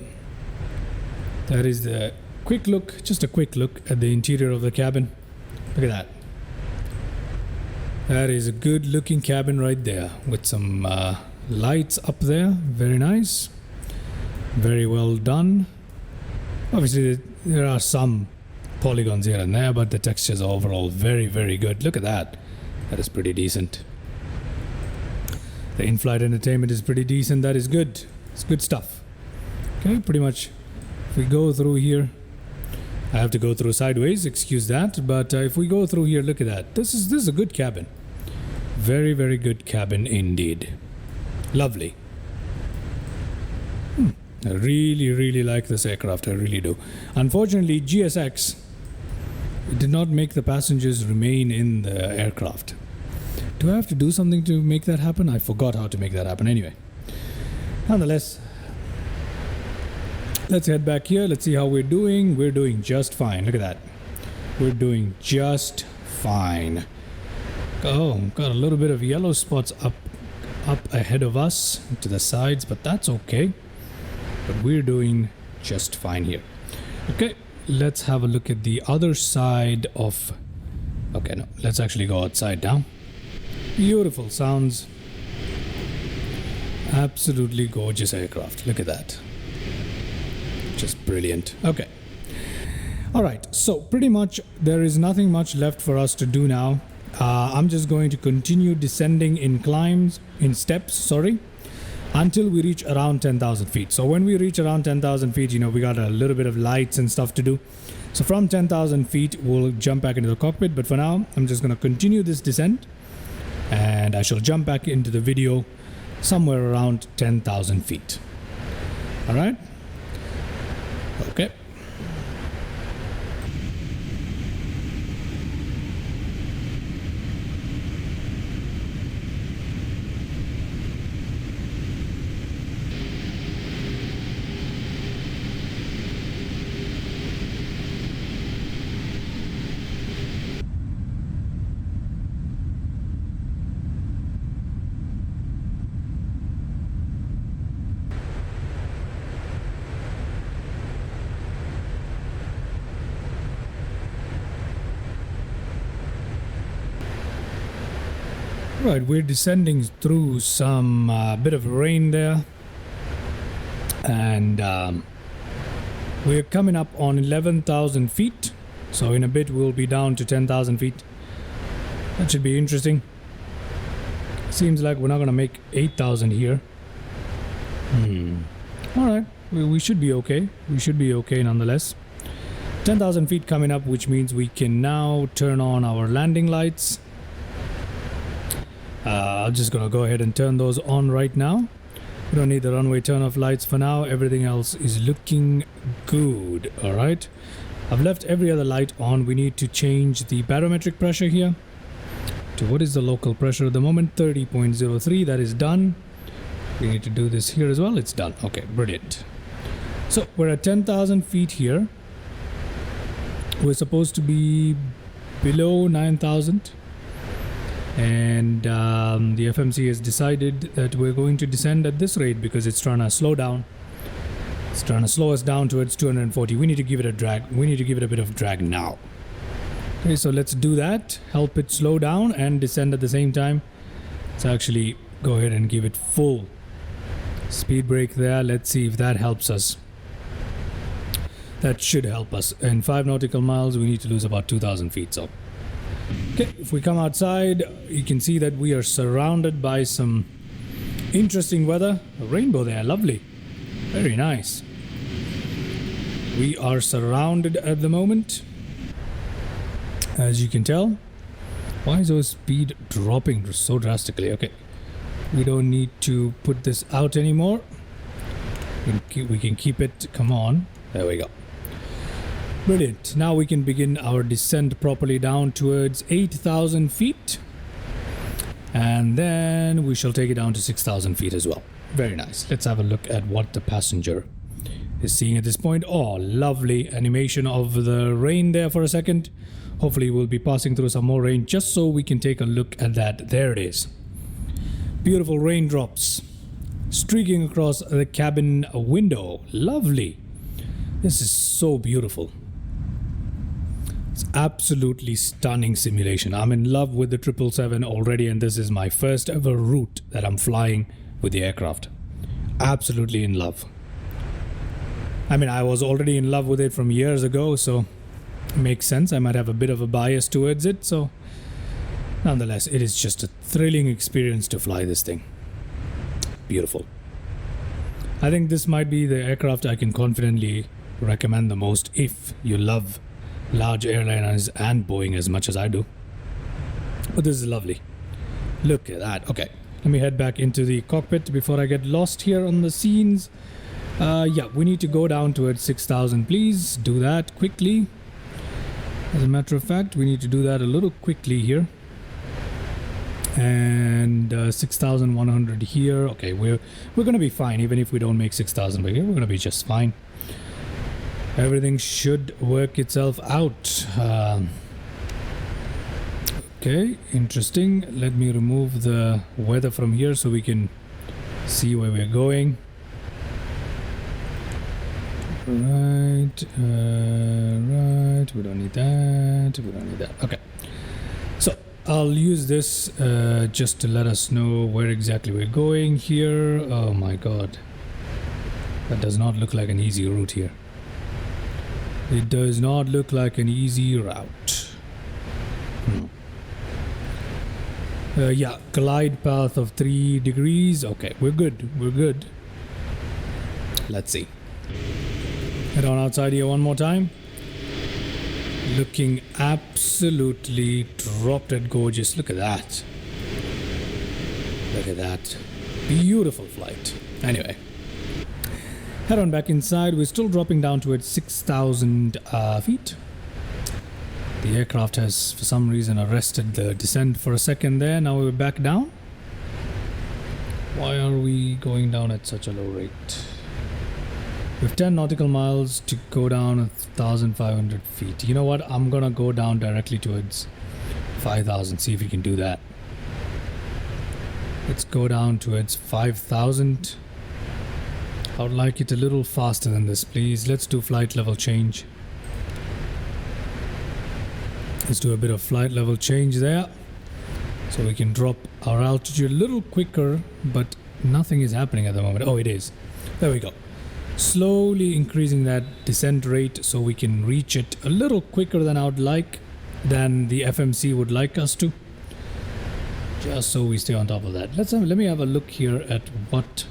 That is the quick look, just a quick look at the interior of the cabin. Look at that. That is a good looking cabin right there with some lights up there. Very nice. Very well done. Obviously there are some polygons here and there, but the textures are overall very, very good. Look at that. That is pretty decent. The in-flight entertainment is pretty decent. That is good. It's good stuff. Okay, pretty much if we go through here, I have to go through sideways, excuse that, but if we go through here, look at that. This is a good cabin. Very, very good cabin indeed. Lovely. I really, really like this aircraft. I really do. Unfortunately, GSX did not make the passengers remain in the aircraft. Do I have to do something to make that happen? I forgot how to make that happen anyway. Nonetheless, let's head back here. Let's see how we're doing. We're doing just fine. Look at that. We're doing just fine. Oh, got a little bit of yellow spots up ahead of us to the sides, but that's okay. But we're doing just fine here. Okay, let's have a look at the other side of... Okay, no, let's actually go outside now. Beautiful sounds. Absolutely gorgeous aircraft. Look at that. Just brilliant. Okay. All right, so pretty much there is nothing much left for us to do now. I'm just going to continue descending in steps, until we reach around 10,000 feet. So when we reach around 10,000 feet, we got a little bit of lights and stuff to do. So from 10,000 feet, we'll jump back into the cockpit. But for now, I'm just going to continue this descent, and I shall jump back into the video somewhere around 10,000 feet. All right. Okay. Right, we're descending through some bit of rain there, and we're coming up on 11,000 feet. So in a bit we'll be down to 10,000 feet. That should be interesting. Seems like we're not gonna make 8,000 here. All right, we should be okay. We should be okay nonetheless. 10,000 feet coming up, which means we can now turn on our landing lights. I'm just gonna go ahead and turn those on right now. We don't need the runway turn off lights for now. Everything else is looking good. All right, I've left every other light on. We need to change the barometric pressure here to what is the local pressure at the moment, 30.03. That is done. We need to do this here as well. It's done. Okay, brilliant. So we're at 10,000 feet here. We're supposed to be below 9,000. And the FMC has decided that we're going to descend at this rate because it's trying to slow down. It's trying to slow us down towards 240. We need to give it a drag. We need to give it a bit of drag now. Okay, so let's do that. Help it slow down and descend at the same time. Let's actually go ahead and give it full speed brake there. Let's see if that helps us. That should help us. In 5 nautical miles, we need to lose about 2,000 feet. So. Okay, if we come outside, you can see that we are surrounded by some interesting weather. A rainbow there, lovely. Very nice. We are surrounded at the moment, as you can tell. Why is our speed dropping so drastically? Okay, we don't need to put this out anymore. We can keep it. Come on. There we go. Brilliant. Now we can begin our descent properly down towards 8,000 feet. And then we shall take it down to 6,000 feet as well. Very nice. Let's have a look at what the passenger is seeing at this point. Oh, lovely animation of the rain there for a second. Hopefully we'll be passing through some more rain just so we can take a look at that. There it is. Beautiful raindrops streaking across the cabin window. Lovely. This is so beautiful. It's absolutely stunning simulation. I'm in love with the 777 already, and this is my first ever route that I'm flying with the aircraft. Absolutely in love. I mean, I was already in love with it from years ago, so it makes sense. I might have a bit of a bias towards it, so nonetheless, it is just a thrilling experience to fly this thing. Beautiful. I think this might be the aircraft I can confidently recommend the most if you love large airliners and Boeing as much as I do. But this is lovely. Look at that. Okay, let me head back into the cockpit before I get lost here on the scenes. Yeah, we need to go down towards 6,000. Please do that quickly. As a matter of fact, we need to do that a little quickly here. And 6,100 here. Okay, we're gonna be fine even if we don't make 6,000. We're gonna be just fine. Everything should work itself out. Okay, interesting. Let me remove the weather from here so we can see where we're going. Right, right. We don't need that. We don't need that. Okay. So I'll use this just to let us know where exactly we're going here. Oh my god. That does not look like an easy route here. It does not look like an easy route. Yeah, glide path of 3 degrees. Okay, we're good. We're good. Let's see. Head on outside here one more time. Looking absolutely drop dead gorgeous. Look at that. Look at that. Beautiful flight. Anyway. Head on back inside. We're still dropping down towards 6,000 feet. The aircraft has, for some reason, arrested the descent for a second there. Now we're back down. Why are we going down at such a low rate? We have 10 nautical miles to go down 1,500 feet. You know what? I'm gonna go down directly towards 5,000. See if we can do that. Let's go down towards 5,000. I would like it a little faster than this, please. Let's do flight level change. Let's do a bit of flight level change there. So we can drop our altitude a little quicker, but nothing is happening at the moment. Oh, it is. There we go. Slowly increasing that descent rate so we can reach it a little quicker than I would like, than the FMC would like us to. Just so we stay on top of that. Let me have a look here at what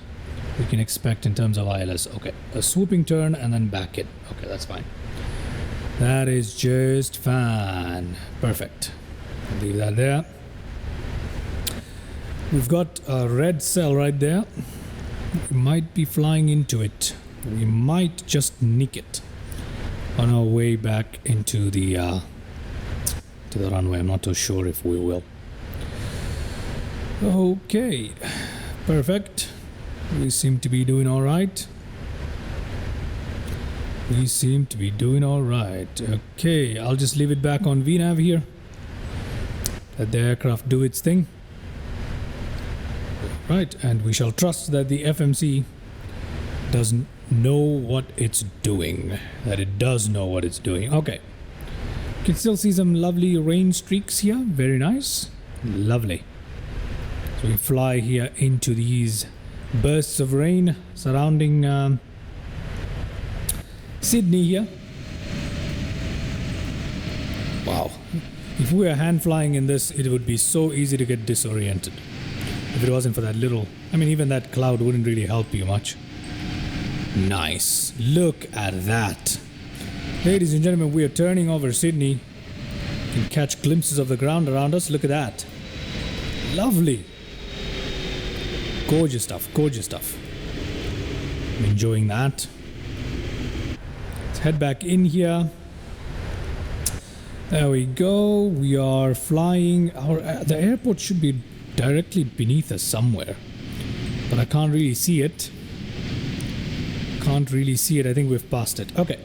we can expect in terms of ILS. Okay, a swooping turn and then back it. Okay, that's fine. That is just fine. Perfect. I'll leave that there. We've got a red cell right there. We might be flying into it. We might just nick it on our way back into the to the runway. I'm not too sure if we will. Okay, perfect. We seem to be doing all right. We seem to be doing all right. Okay, I'll just leave it back on VNAV here. Let the aircraft do its thing. Right, and we shall trust that the FMC doesn't know what it's doing. That it does know what it's doing. Okay. You can still see some lovely rain streaks here. Very nice. Lovely. So we fly here into these bursts of rain surrounding Sydney here. Wow. If we were hand flying in this, it would be so easy to get disoriented. If it wasn't for that little... I mean, even that cloud wouldn't really help you much. Nice. Look at that. Ladies and gentlemen, we are turning over Sydney. You can catch glimpses of the ground around us. Look at that. Lovely. Gorgeous stuff. Gorgeous stuff. I'm enjoying that. Let's head back in here. There we go. We are flying. The airport should be directly beneath us somewhere, but I can't really see it. Can't really see it. I think we've passed it. Okay,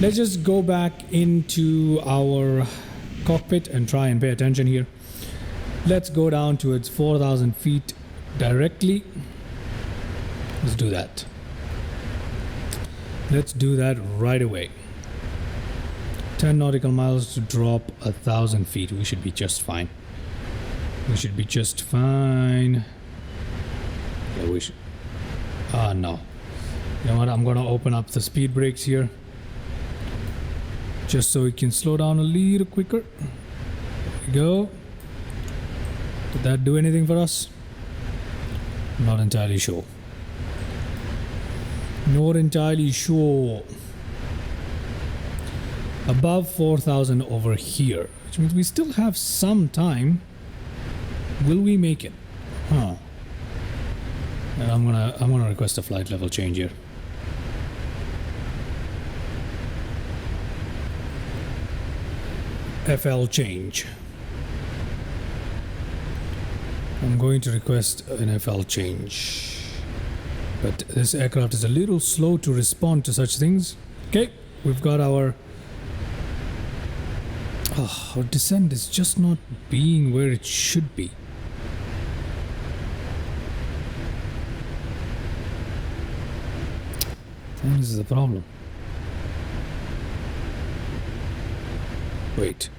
let's just go back into our cockpit and try and pay attention here. Let's go down towards 4,000 feet directly. Let's do that. Let's do that right away. 10 nautical miles to drop 1,000 feet. We should be just fine. We should be just fine. Yeah, we should. No. You know what? I'm gonna open up the speed brakes here, just so we can slow down a little quicker. There we go. Did that do anything for us? Not entirely sure. Not entirely sure. Above 4,000 over here, which means we still have some time. Will we make it? Huh. And I'm gonna request a flight level change here. FL change. I'm going to request an FL change. But this aircraft is a little slow to respond to such things. Okay, we've got our descent is just not being where it should be. This is the problem. Wait.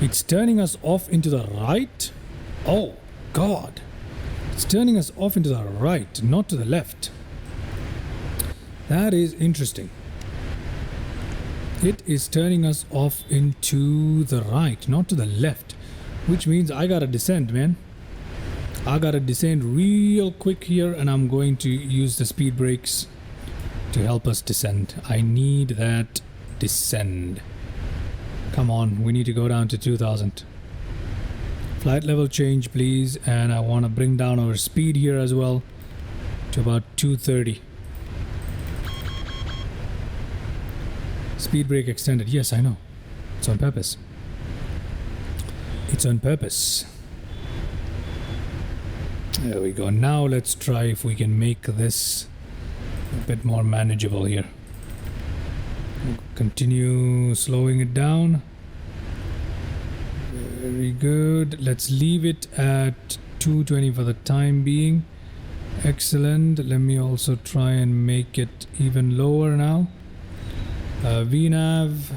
It's turning us off into the right? Oh, God. It's turning us off into the right, not to the left. That is interesting. It is turning us off into the right, not to the left. Which means I gotta descend, man. I gotta descend real quick here, and I'm going to use the speed brakes to help us descend. I need that descend. Come on, we need to go down to 2000. Flight level change, please, and I want to bring down our speed here as well to about 230. Speed brake extended. Yes, I know. It's on purpose. It's on purpose. There we go. Now let's try if we can make this a bit more manageable here. Continue slowing it down. Very good. Let's leave it at 220 for the time being. Excellent. Let me also try and make it even lower now. VNav.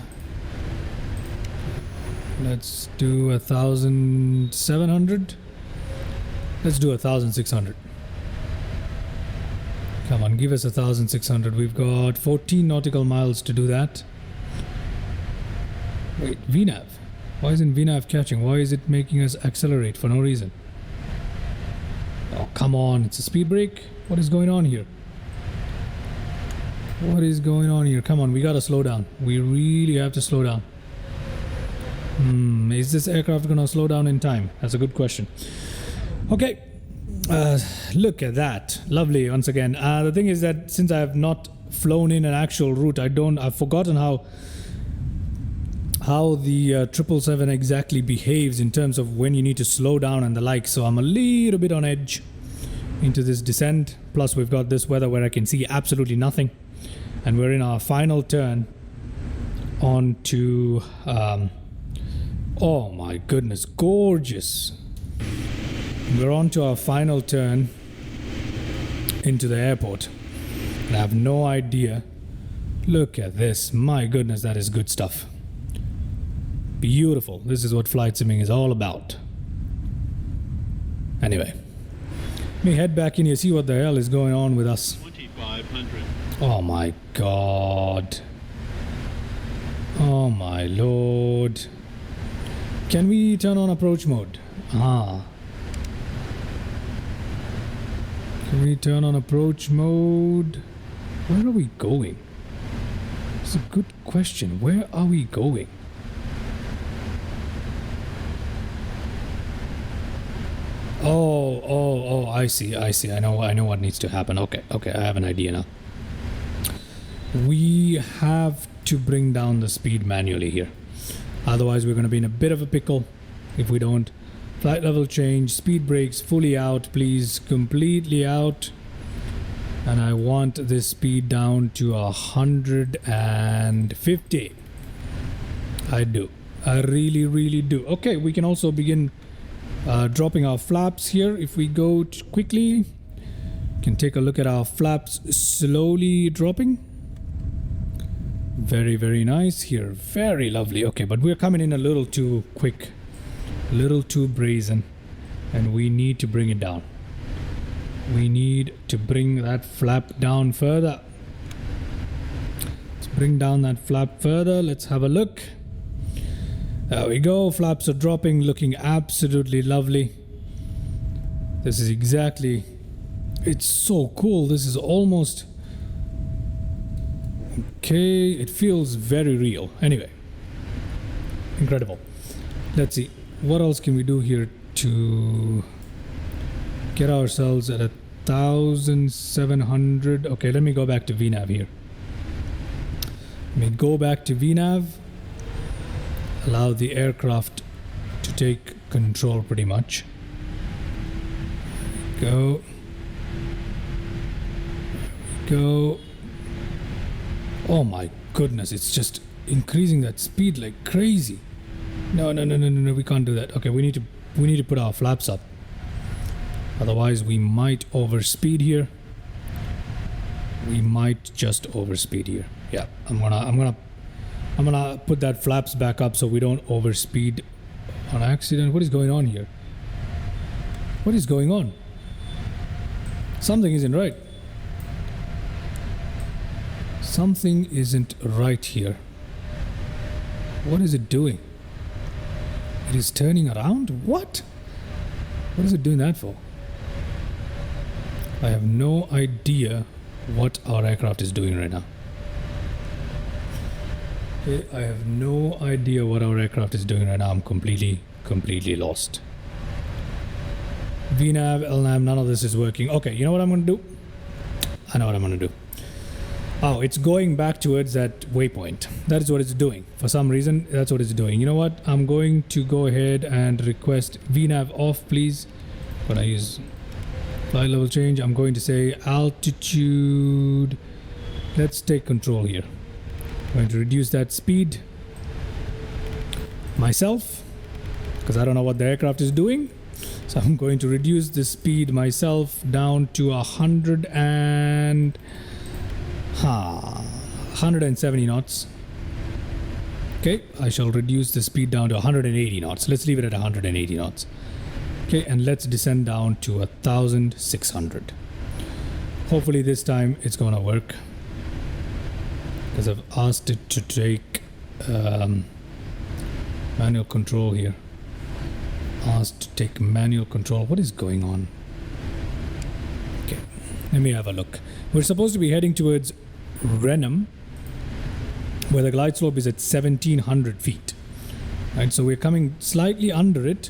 Let's do 1,700. Let's do 1,600. Come on, give us 1,600. We've got 14 nautical miles to do that. Wait, VNav. Why isn't VNav catching? Why is it making us accelerate for no reason? Oh, come on. It's a speed brake. What is going on here? What is going on here? Come on, we gotta slow down. We really have to slow down. Is this aircraft gonna slow down in time? That's a good question. Okay. Look at that. Lovely once again. The thing is that since I have not flown in an actual route, I've forgotten how the 777 exactly behaves in terms of when you need to slow down and the like. So I'm a little bit on edge into this descent. Plus we've got this weather where I can see absolutely nothing. And we're in our final turn onto oh my goodness, gorgeous. We're on to our final turn into the airport. And I have no idea. Look at this. My goodness, that is good stuff. Beautiful. This is what flight simming is all about. Anyway. Let me head back in here, see what the hell is going on with us. 2,500. Oh my god. Oh my lord. Can we turn on approach mode? Can we turn on approach mode? Where are we going? It's a good question. Where are we going? Oh, I see. I know what needs to happen. Okay, I have an idea now. We have to bring down the speed manually here. Otherwise, we're going to be in a bit of a pickle if we don't. Flight level change, speed brakes fully out, please. Completely out. And I want this speed down to 150. I do. I really do. Okay, we can also begin dropping our flaps here. If we go quickly, you can take a look at our flaps slowly dropping. Very nice here. Very lovely. Okay, but we're coming in a little too quick, a little too brazen, and we need to bring it down. We need to bring that flap down further. Let's bring down that flap further. Let's have a look. There we go. Flaps are dropping, looking absolutely lovely. This is exactly... It's so cool. This is almost... Okay, it feels very real. Anyway, incredible. Let's see. What else can we do here to get ourselves at 1,700? Okay, let me go back to VNav here. Let me go back to VNav. Allow the aircraft to take control pretty much. Go. Go. Oh my goodness, it's just increasing that speed like crazy. No, we can't do that. Okay, we need to put our flaps up. Otherwise we might overspeed here. We might just overspeed here. Yeah, I'm gonna put that flaps back up so we don't overspeed on accident. What is going on here? What is going on? Something isn't right. Something isn't right here. What is it doing? It is turning around? What? What is it doing that for? I have no idea what our aircraft is doing right now. Okay, I have no idea what our aircraft is doing right now. I'm completely lost. VNAV, LNAV, none of this is working. Okay, you know what I'm going to do? I know what I'm going to do. Oh, it's going back towards that waypoint. That is what it's doing. For some reason, that's what it's doing. You know what? I'm going to go ahead and request VNAV off, please. When I use flight level change, I'm going to say altitude. Let's take control here. I'm going to reduce that speed myself, because I don't know what the aircraft is doing. So I'm going to reduce the speed myself down to 170 knots. Okay, I shall reduce the speed down to 180 knots. Let's leave it at 180 knots. Okay, and let's descend down to 1,600. Hopefully this time it's gonna work, because I've asked it to take manual control here. Asked to take manual control. What is going on? Okay, let me have a look. We're supposed to be heading towards Renham, where the glide slope is at 1,700 feet. Right, so we're coming slightly under it,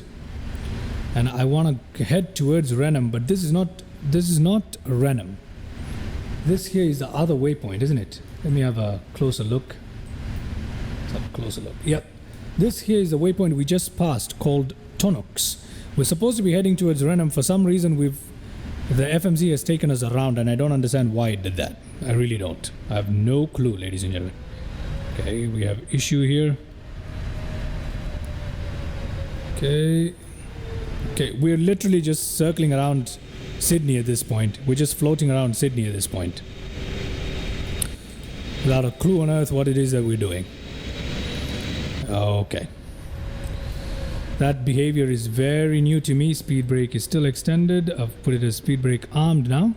and I want to head towards Renham, but this is not Renham. This here is the other waypoint, isn't it? Let me have a closer look. Let's have a closer look. Yep, this here is the waypoint we just passed, called Tonox. We're supposed to be heading towards Renham. For some reason, the FMC has taken us around, and I don't understand why it did that. I really don't. I have no clue, ladies and gentlemen. Okay, we have issue here. Okay, we're literally just circling around Sydney at this point. We're just floating around Sydney at this point, without a clue on earth what it is that we're doing. Okay. That behavior is very new to me. Speed brake is still extended. I've put it as speed brake armed now.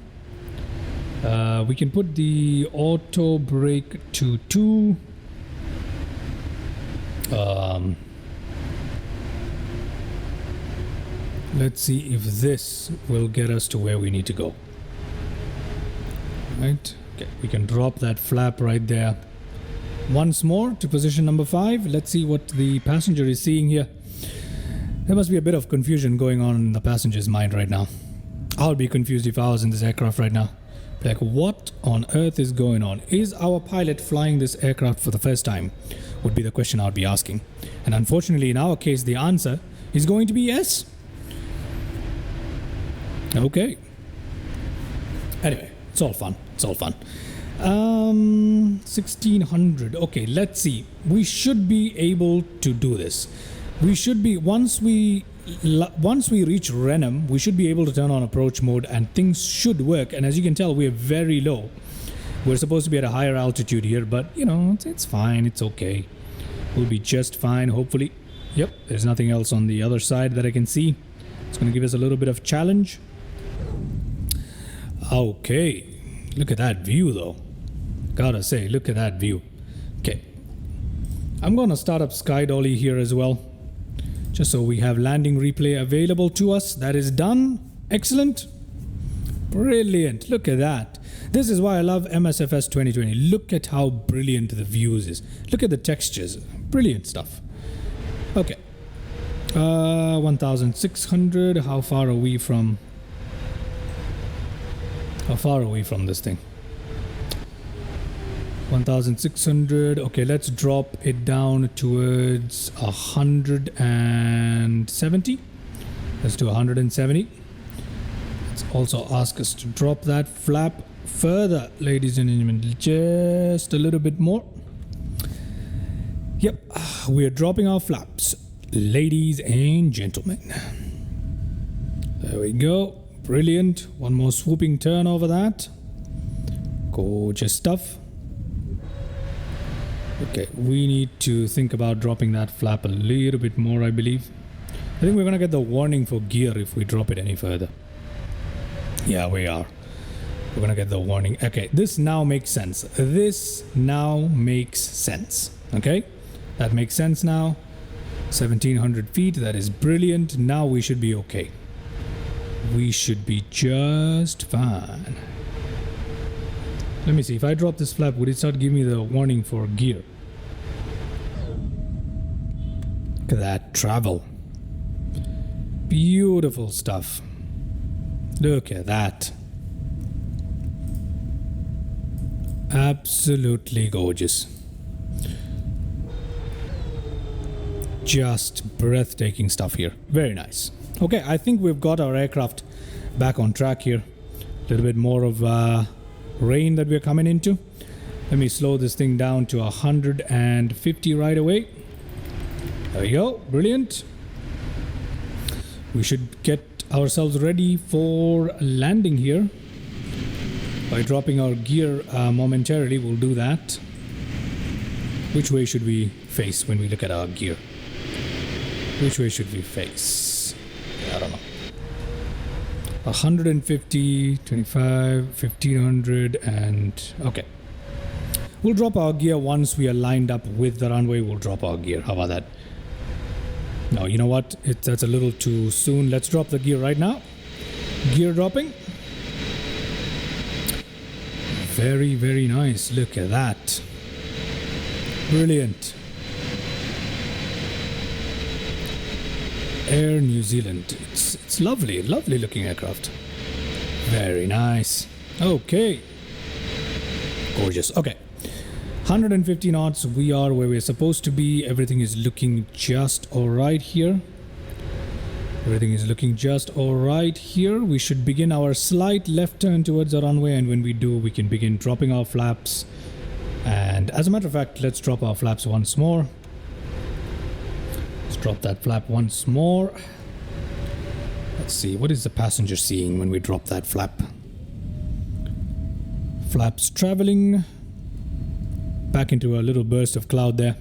We can put the auto brake to 2. Let's see if this will get us to where we need to go. Right. Okay, we can drop that flap right there. Once more to position number 5. Let's see what the passenger is seeing here. There must be a bit of confusion going on in the passenger's mind right now. I would be confused if I was in this aircraft right now. Like, what on earth is going on? Is our pilot flying this aircraft for the first time? Would be the question I would be asking. And unfortunately, in our case, the answer is going to be yes. Okay. Anyway, it's all fun. It's all fun. 1600. Okay, let's see. We should be able to do this. We should be, once we reach Renham, we should be able to turn on approach mode and things should work. And as you can tell, we're very low. We're supposed to be at a higher altitude here, but you know, it's fine. It's okay. We'll be just fine, hopefully. Yep, there's nothing else on the other side that I can see. It's going to give us a little bit of challenge. Okay, look at that view though. Gotta say, look at that view. Okay, I'm going to start up Sky Dolly here as well, just so we have landing replay available to us. That is done. Excellent. Brilliant. Look at that. This is why I love MSFS 2020. Look at how brilliant the views is. Look at the textures. Brilliant stuff. Okay. 1600. How far are we from this thing? 1600. Okay, let's drop it down towards 170. Let's do 170. Let's also ask us to drop that flap further, ladies and gentlemen, just a little bit more. Yep, we're dropping our flaps, ladies and gentlemen. There we go. Brilliant. One more swooping turn over that. Gorgeous stuff. Okay, we need to think about dropping that flap a little bit more, I believe. I think we're going to get the warning for gear if we drop it any further. Yeah, we are. We're going to get the warning. Okay, this now makes sense. This now makes sense. Okay, that makes sense now. 1700 feet, that is brilliant. Now we should be okay. we should be just fine. Let me see, if I drop this flap, would it start giving me the warning for gear? Look at that travel. Beautiful stuff. Look at that. Absolutely gorgeous. Just breathtaking stuff here. Very nice. Okay, I think we've got our aircraft back on track here. A little bit more of rain that we're coming into. Let me slow this thing down to 150 right away. There we go. Brilliant. We should get ourselves ready for landing here. By dropping our gear momentarily, we'll do that. Which way should we face when we look at our gear? Which way should we face? I don't know. 150, 25, 1500, and okay. We'll drop our gear once we are lined up with the runway. We'll drop our gear. How about that? No, you know what? That's a little too soon. Let's drop the gear right now. Gear dropping. Very, very nice. Look at that. Brilliant. Air New Zealand. It's lovely, lovely looking aircraft. Very nice. Okay. Gorgeous. Okay. 150 knots. We are where we're supposed to be. Everything is looking just alright here. Everything is looking just alright here. We should begin our slight left turn towards the runway, and when we do, we can begin dropping our flaps. And as a matter of fact, let's drop our flaps once more. Let's drop that flap once more. Let's see, what is the passenger seeing when we drop that flap? Flaps traveling back into a little burst of cloud there.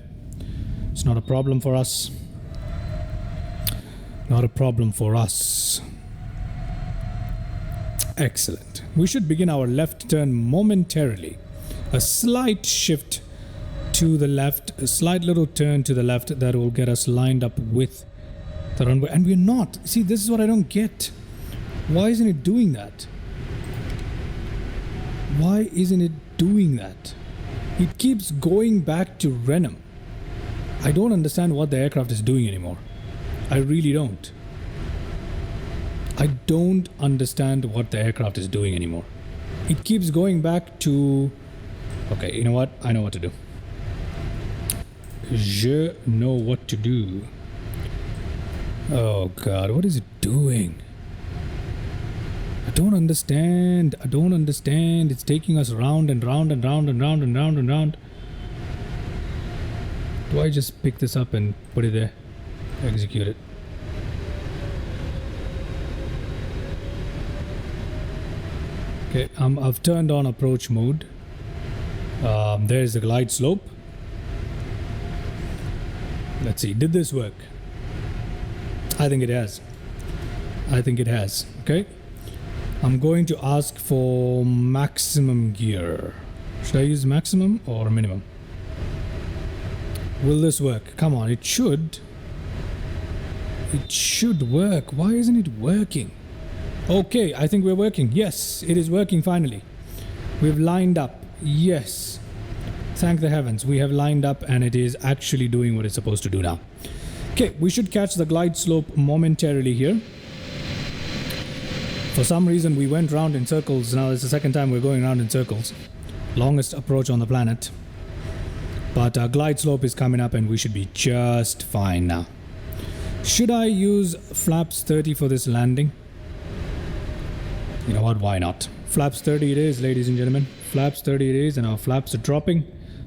It's not a problem for us. Not a problem for us. Excellent. We should begin our left turn momentarily. A slight shift to the left, a slight little turn to the left that will get us lined up with the runway. And we're not. See, this is what I don't get. Why isn't it doing that? Why isn't it doing that? It keeps going back to Renham. I don't understand what the aircraft is doing anymore. I really don't. I don't understand what the aircraft is doing anymore. It keeps going back to... Okay, you know what? I know what to do. Je know what to do. Oh God, what is it doing? I don't understand. I don't understand. It's taking us round and round and round and round and round and round. Do I just pick this up and put it there? Execute it. Okay, I've turned on approach mode. There's the glide slope. Let's see, did this work? I think it has. I think it has. Okay. I'm going to ask for maximum gear. Should I use maximum or minimum? Will this work? Come on, it should. It should work. Why isn't it working? Okay, I think we're working. Yes, it is working finally. We've lined up. Yes. Thank the heavens. We have lined up and it is actually doing what it's supposed to do now. Okay, we should catch the glide slope momentarily here. For some reason we went round in circles. Now it's the second time we're going round in circles. Longest approach on the planet. But our glide slope is coming up and we should be just fine now. Should I use flaps 30 for this landing? You know what, why not? Flaps 30 it is, ladies and gentlemen. Flaps 30 it is, and our flaps are dropping.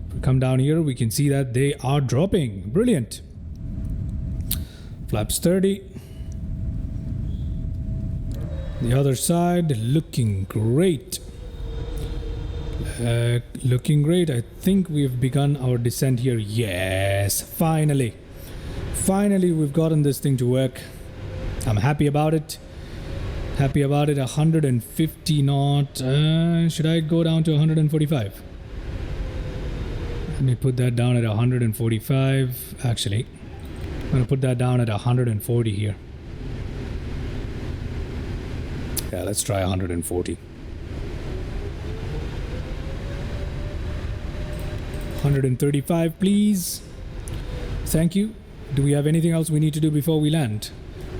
If we come down here, we can see that they are dropping. Brilliant. Flaps 30. The other side, looking great. Looking great. I think we've begun our descent here. Yes, finally. Finally, we've gotten this thing to work. I'm happy about it. Happy about it. 150 knot. Should I go down to 145? Let me put that down at 145. Actually, I'm going to put that down at 140 here. Yeah, let's try 140. 135, please. Thank you. Do we have anything else we need to do before we land?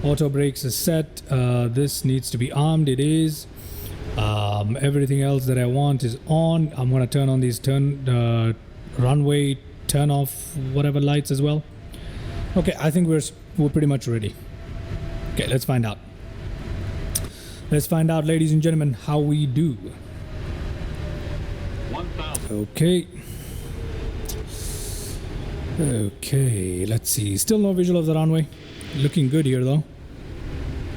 Auto brakes is set. This needs to be armed. It is. Everything else that I want is on. I'm going to turn on these runway turn off whatever lights as well. Okay, I think we're pretty much ready. Okay, let's find out. Let's find out, ladies and gentlemen, how we do. 1,000. Okay. Okay, let's see. Still no visual of the runway. Looking good here though.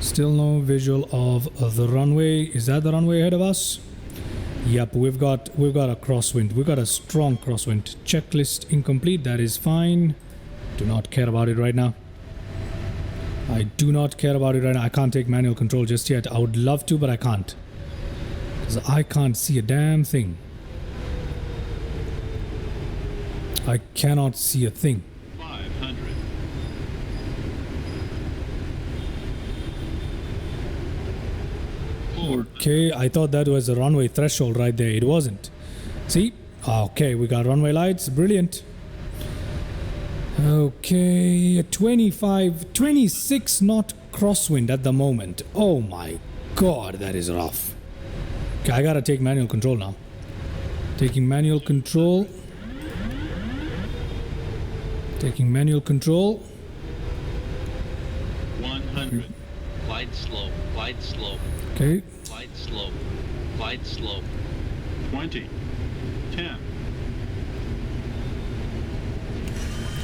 Still no visual of the runway. Is that the runway ahead of us? Yep, we've got a crosswind. We've got a strong crosswind. Checklist incomplete. That is fine. Do not care about it right now. I do not care about it right now. I can't take manual control just yet. I would love to, but I can't. Because I can't see a damn thing. I cannot see a thing. 500. Okay, I thought that was a runway threshold right there. It wasn't. See? Okay, we got runway lights. Brilliant. Okay, 26 knot crosswind at the moment. Oh my god, that is rough. Okay, I gotta take manual control now. Taking manual control. Taking manual control. 100. Glide slope. Glide slope. Okay. Glide slope. Glide slope. 20. 10.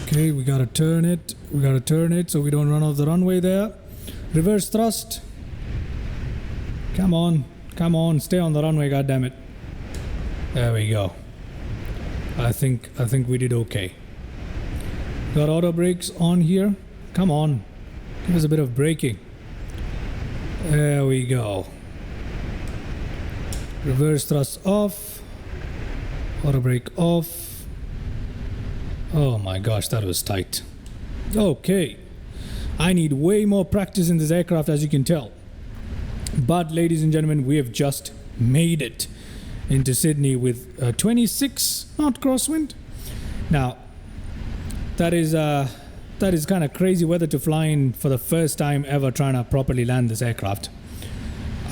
Okay, we gotta turn it. We gotta turn it so we don't run off the runway there. Reverse thrust. Come on. Come on. Stay on the runway, goddammit. There we go. I think we did okay. Got auto brakes on here. Come on. Give us a bit of braking. There we go. Reverse thrust off. Auto brake off. Oh my gosh, that was tight. Okay. I need way more practice in this aircraft, as you can tell. But ladies and gentlemen, we have just made it into Sydney with 26 knot crosswind. Now, that is kind of crazy weather to fly in for the first time ever trying to properly land this aircraft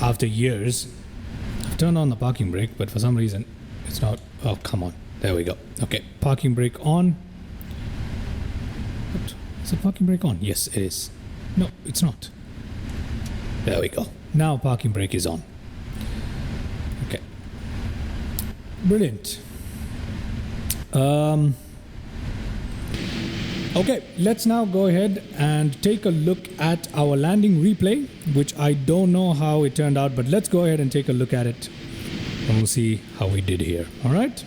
after years. I've turned on the parking brake, but for some reason it's not. Oh, come on. There we go. Okay, parking brake on. What? Is the parking brake on? Yes, it is. No, it's not. There we go. Now parking brake is on. Okay. Brilliant. Okay, let's now go ahead and take a look at our landing replay, which I don't know how it turned out, but let's go ahead and take a look at it and we'll see how we did here. All right.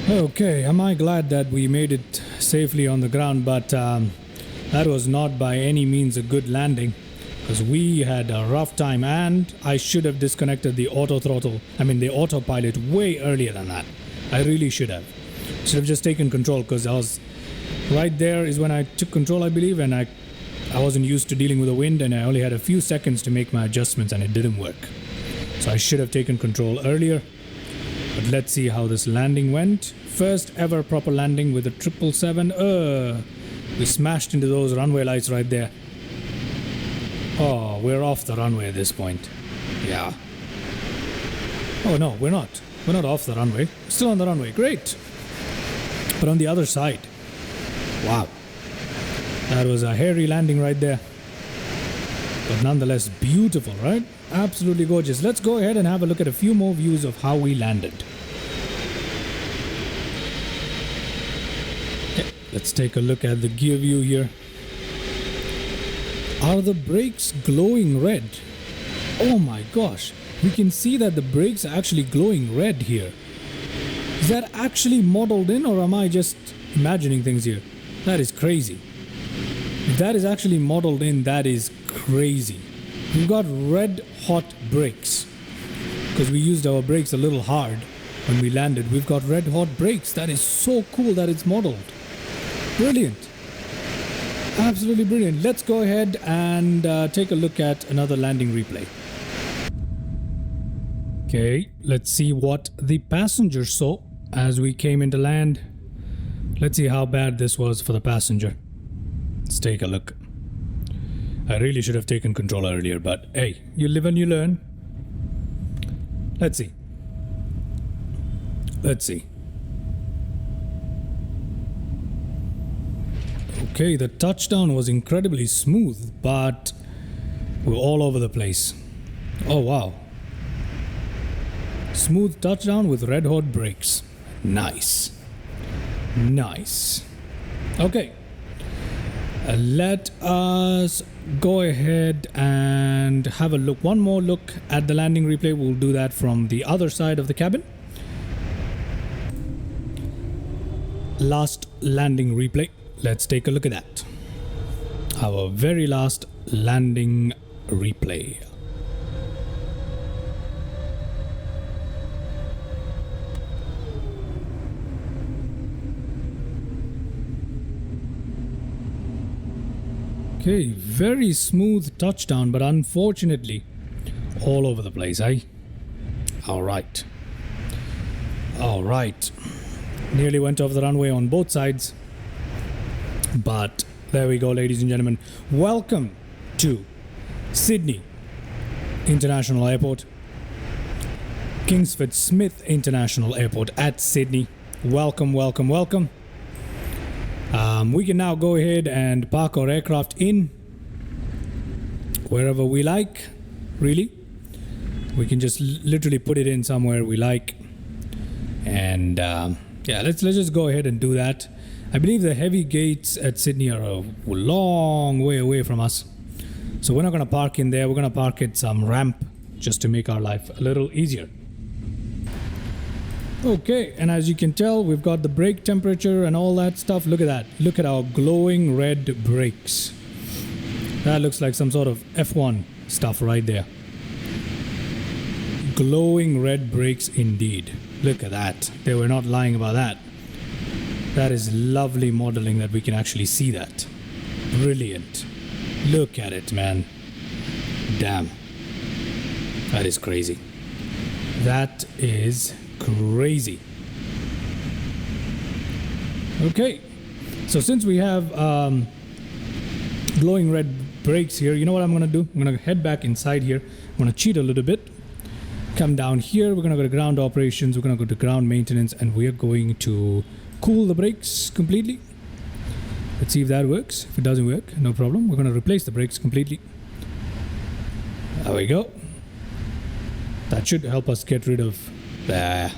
Okay, am I glad that we made it safely on the ground, but that was not by any means a good landing because we had a rough time and I should have disconnected the the autopilot way earlier than that. I really should have. Should have just taken control because I was right there is when I took control, I believe, and I wasn't used to dealing with the wind and I only had a few seconds to make my adjustments and it didn't work. So I should have taken control earlier. But let's see how this landing went. First ever proper landing with a 777. We smashed into those runway lights right there. Oh, we're off the runway at this point. Yeah. Oh no, we're not. We're not off the runway. Still on the runway. Great. But on the other side. Wow. That was a hairy landing right there. But nonetheless beautiful, right? Absolutely gorgeous. Let's go ahead and have a look at a few more views of how we landed. Okay, let's take a look at the gear view here. Are the brakes glowing red? Oh my gosh. We can see that the brakes are actually glowing red here. Is that actually modeled in or am I just imagining things here? That is crazy. If that is actually modeled in, that is crazy. We've got red hot brakes because we used our brakes a little hard when we landed. We've got red hot brakes. That is so cool that it's modeled. Brilliant. Absolutely brilliant. Let's go ahead and take a look at another landing replay. Okay, let's see what the passenger saw as we came into land. Let's see how bad this was for the passenger. Let's take a look. I really should have taken control earlier, but hey, you live and you learn. Let's see. Let's see. Okay, the touchdown was incredibly smooth, but we're all over the place. Oh wow. Smooth touchdown with red hot brakes. Nice. Nice. Okay. Let us go ahead and have a look. One more look at the landing replay. We'll do that from the other side of the cabin. Last landing replay. Let's take a look at that. Our very last landing replay. Okay, very smooth touchdown, but unfortunately all over the place, eh? Alright. Alright. Nearly went off the runway on both sides. But there we go, ladies and gentlemen. Welcome to Sydney International Airport. Kingsford Smith International Airport at Sydney. Welcome, welcome, welcome. We can now go ahead and park our aircraft in wherever we like, really. We can just literally put it in somewhere we like. And yeah, let's just go ahead and do that. I believe the heavy gates at Sydney are a long way away from us. So we're not going to park in there. We're going to park at some ramp just to make our life a little easier. Okay, and as you can tell, we've got the brake temperature and all that stuff. Look at that. Look at our glowing red brakes. That looks like some sort of F1 stuff right there. Glowing red brakes indeed. Look at that. They were not lying about that. That is lovely modeling that we can actually see that. Brilliant. Look at it, man. Damn. That is crazy. That is crazy. Okay. So since we have glowing red brakes here, you know what I'm going to do? I'm going to head back inside here. I'm going to cheat a little bit. Come down here. We're going to go to ground operations. We're going to go to ground maintenance. And we are going to cool the brakes completely. Let's see if that works. If it doesn't work, no problem. We're going to replace the brakes completely. There we go. That should help us get rid of there.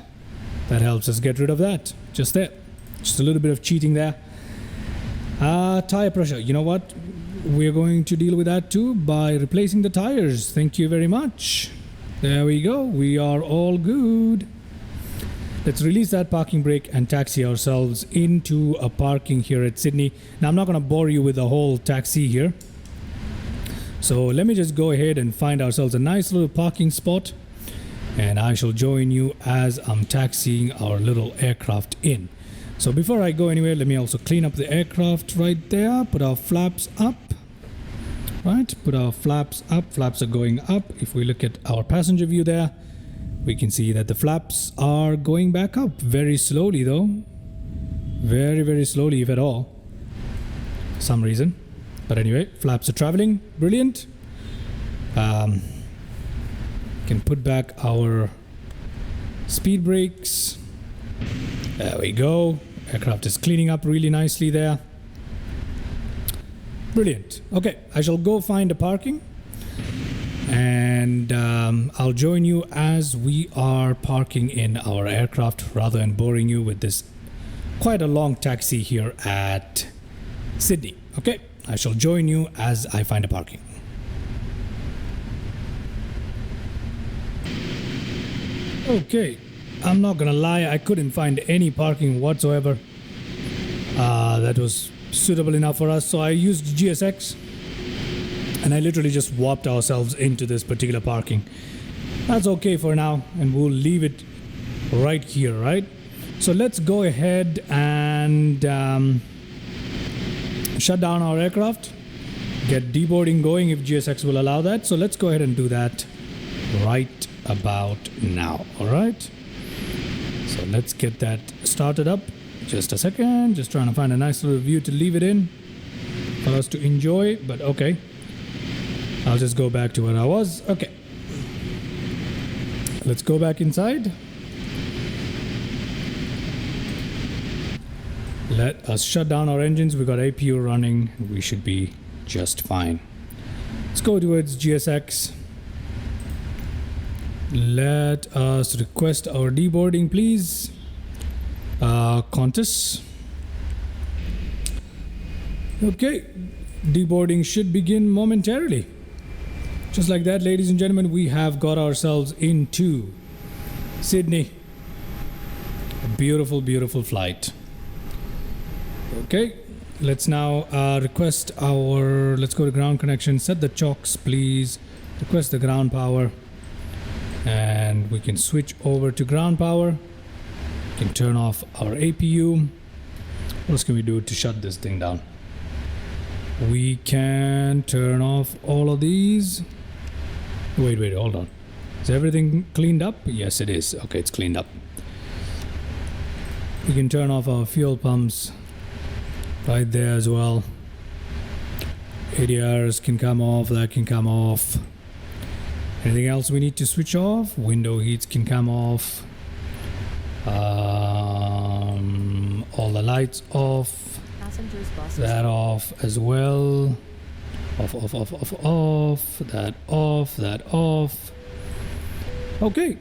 That helps us get rid of that. Just there. Just a little bit of cheating there. Tire pressure. You know what? We're going to deal with that too by replacing the tires. Thank you very much. There we go. We are all good. Let's release that parking brake and taxi ourselves into a parking here at Sydney. Now, I'm not going to bore you with the whole taxi here. So let me just go ahead and find ourselves a nice little parking spot. And I shall join you as I'm taxiing our little aircraft in. So before I go anywhere, let me also clean up the aircraft right there. Put our flaps up. Right, put our flaps up. Flaps are going up. If we look at our passenger view there, we can see that the flaps are going back up very slowly though. Very, very slowly, if at all. For some reason. But anyway, flaps are traveling. Brilliant. Can put back our speed brakes. There we go. Aircraft is cleaning up really nicely there. Brilliant. Okay, I shall go find a parking. And I'll join you as we are parking in our aircraft rather than boring you with this quite a long taxi here at Sydney. Okay, I shall join you as I find a parking. Okay, I'm not gonna lie, I couldn't find any parking whatsoever that was suitable enough for us, so I used GSX. And I literally just warped ourselves into this particular parking. That's okay for now, and we'll leave it right here, right? So let's go ahead and shut down our aircraft, get deboarding going if GSX will allow that. So let's go ahead and do that right about now. All right. So let's get that started up. Just a second. Just trying to find a nice little view to leave it in for us to enjoy. But okay. I'll just go back to where I was. Okay. Let's go back inside. Let us shut down our engines. We got APU running. We should be just fine. Let's go towards GSX. Let us request our deboarding, please. Qantas. Okay, deboarding should begin momentarily. Just like that, ladies and gentlemen, we have got ourselves into Sydney. A beautiful, beautiful flight. Okay, let's now request our, let's go to ground connection, set the chocks, please. Request the ground power. And we can switch over to ground power. We can turn off our APU. What else can we do to shut this thing down? We can turn off all of these. Wait, hold on. Is everything cleaned up? Yes, it is. Okay, it's cleaned up. We can turn off our fuel pumps right there as well. ADRs can come off, that can come off. Anything else we need to switch off? Window heats can come off. All the lights off. That off as well. Off. That off, that off. Okay.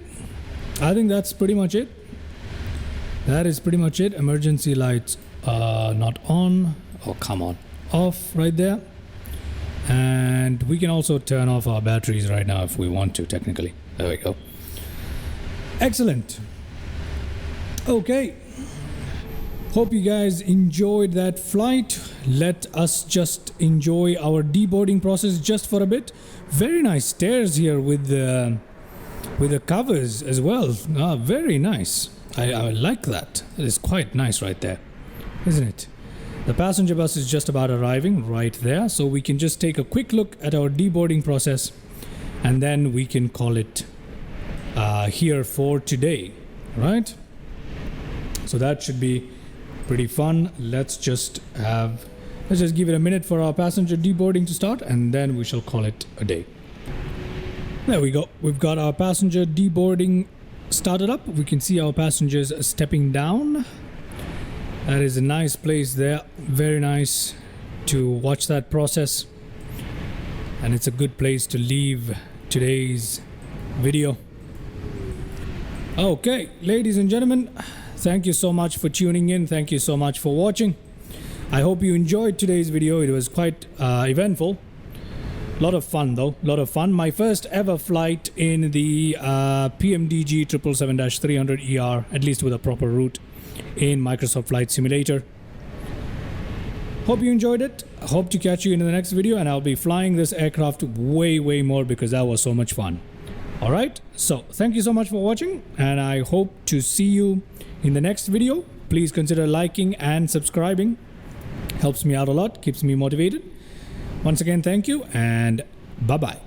I think that's pretty much it. That is pretty much it. Emergency lights not on. Oh, come on. Off right there. And we can also turn off our batteries right now if we want to, technically. There we go. Excellent. Okay. Hope you guys enjoyed that flight. Let us just enjoy our deboarding process just for a bit. Very nice stairs here with the covers as well. Very nice. I like that. It is quite nice right there, isn't it? The passenger bus is just about arriving right there, so we can just take a quick look at our deboarding process and then we can call it here for today, right? So that should be pretty fun. Let's just give it a minute for our passenger deboarding to start and then we shall call it a day. There we go. We've got our passenger deboarding started up. We can see our passengers stepping down. That is a nice place there. Very nice to watch that process. And it's a good place to leave today's video. Okay, ladies and gentlemen, thank you so much for tuning in. Thank you so much for watching. I hope you enjoyed today's video. It was quite eventful. A lot of fun though, a lot of fun. My first ever flight in the PMDG 777-300ER, at least with a proper route in Microsoft Flight Simulator. Hope you enjoyed it. Hope to catch you in the next video, and I'll be flying this aircraft way more because that was so much fun. Alright, so thank you so much for watching, and I hope to see you in the next video. Please consider liking and subscribing. Helps me out a lot, keeps me motivated. Once again, thank you, and bye-bye.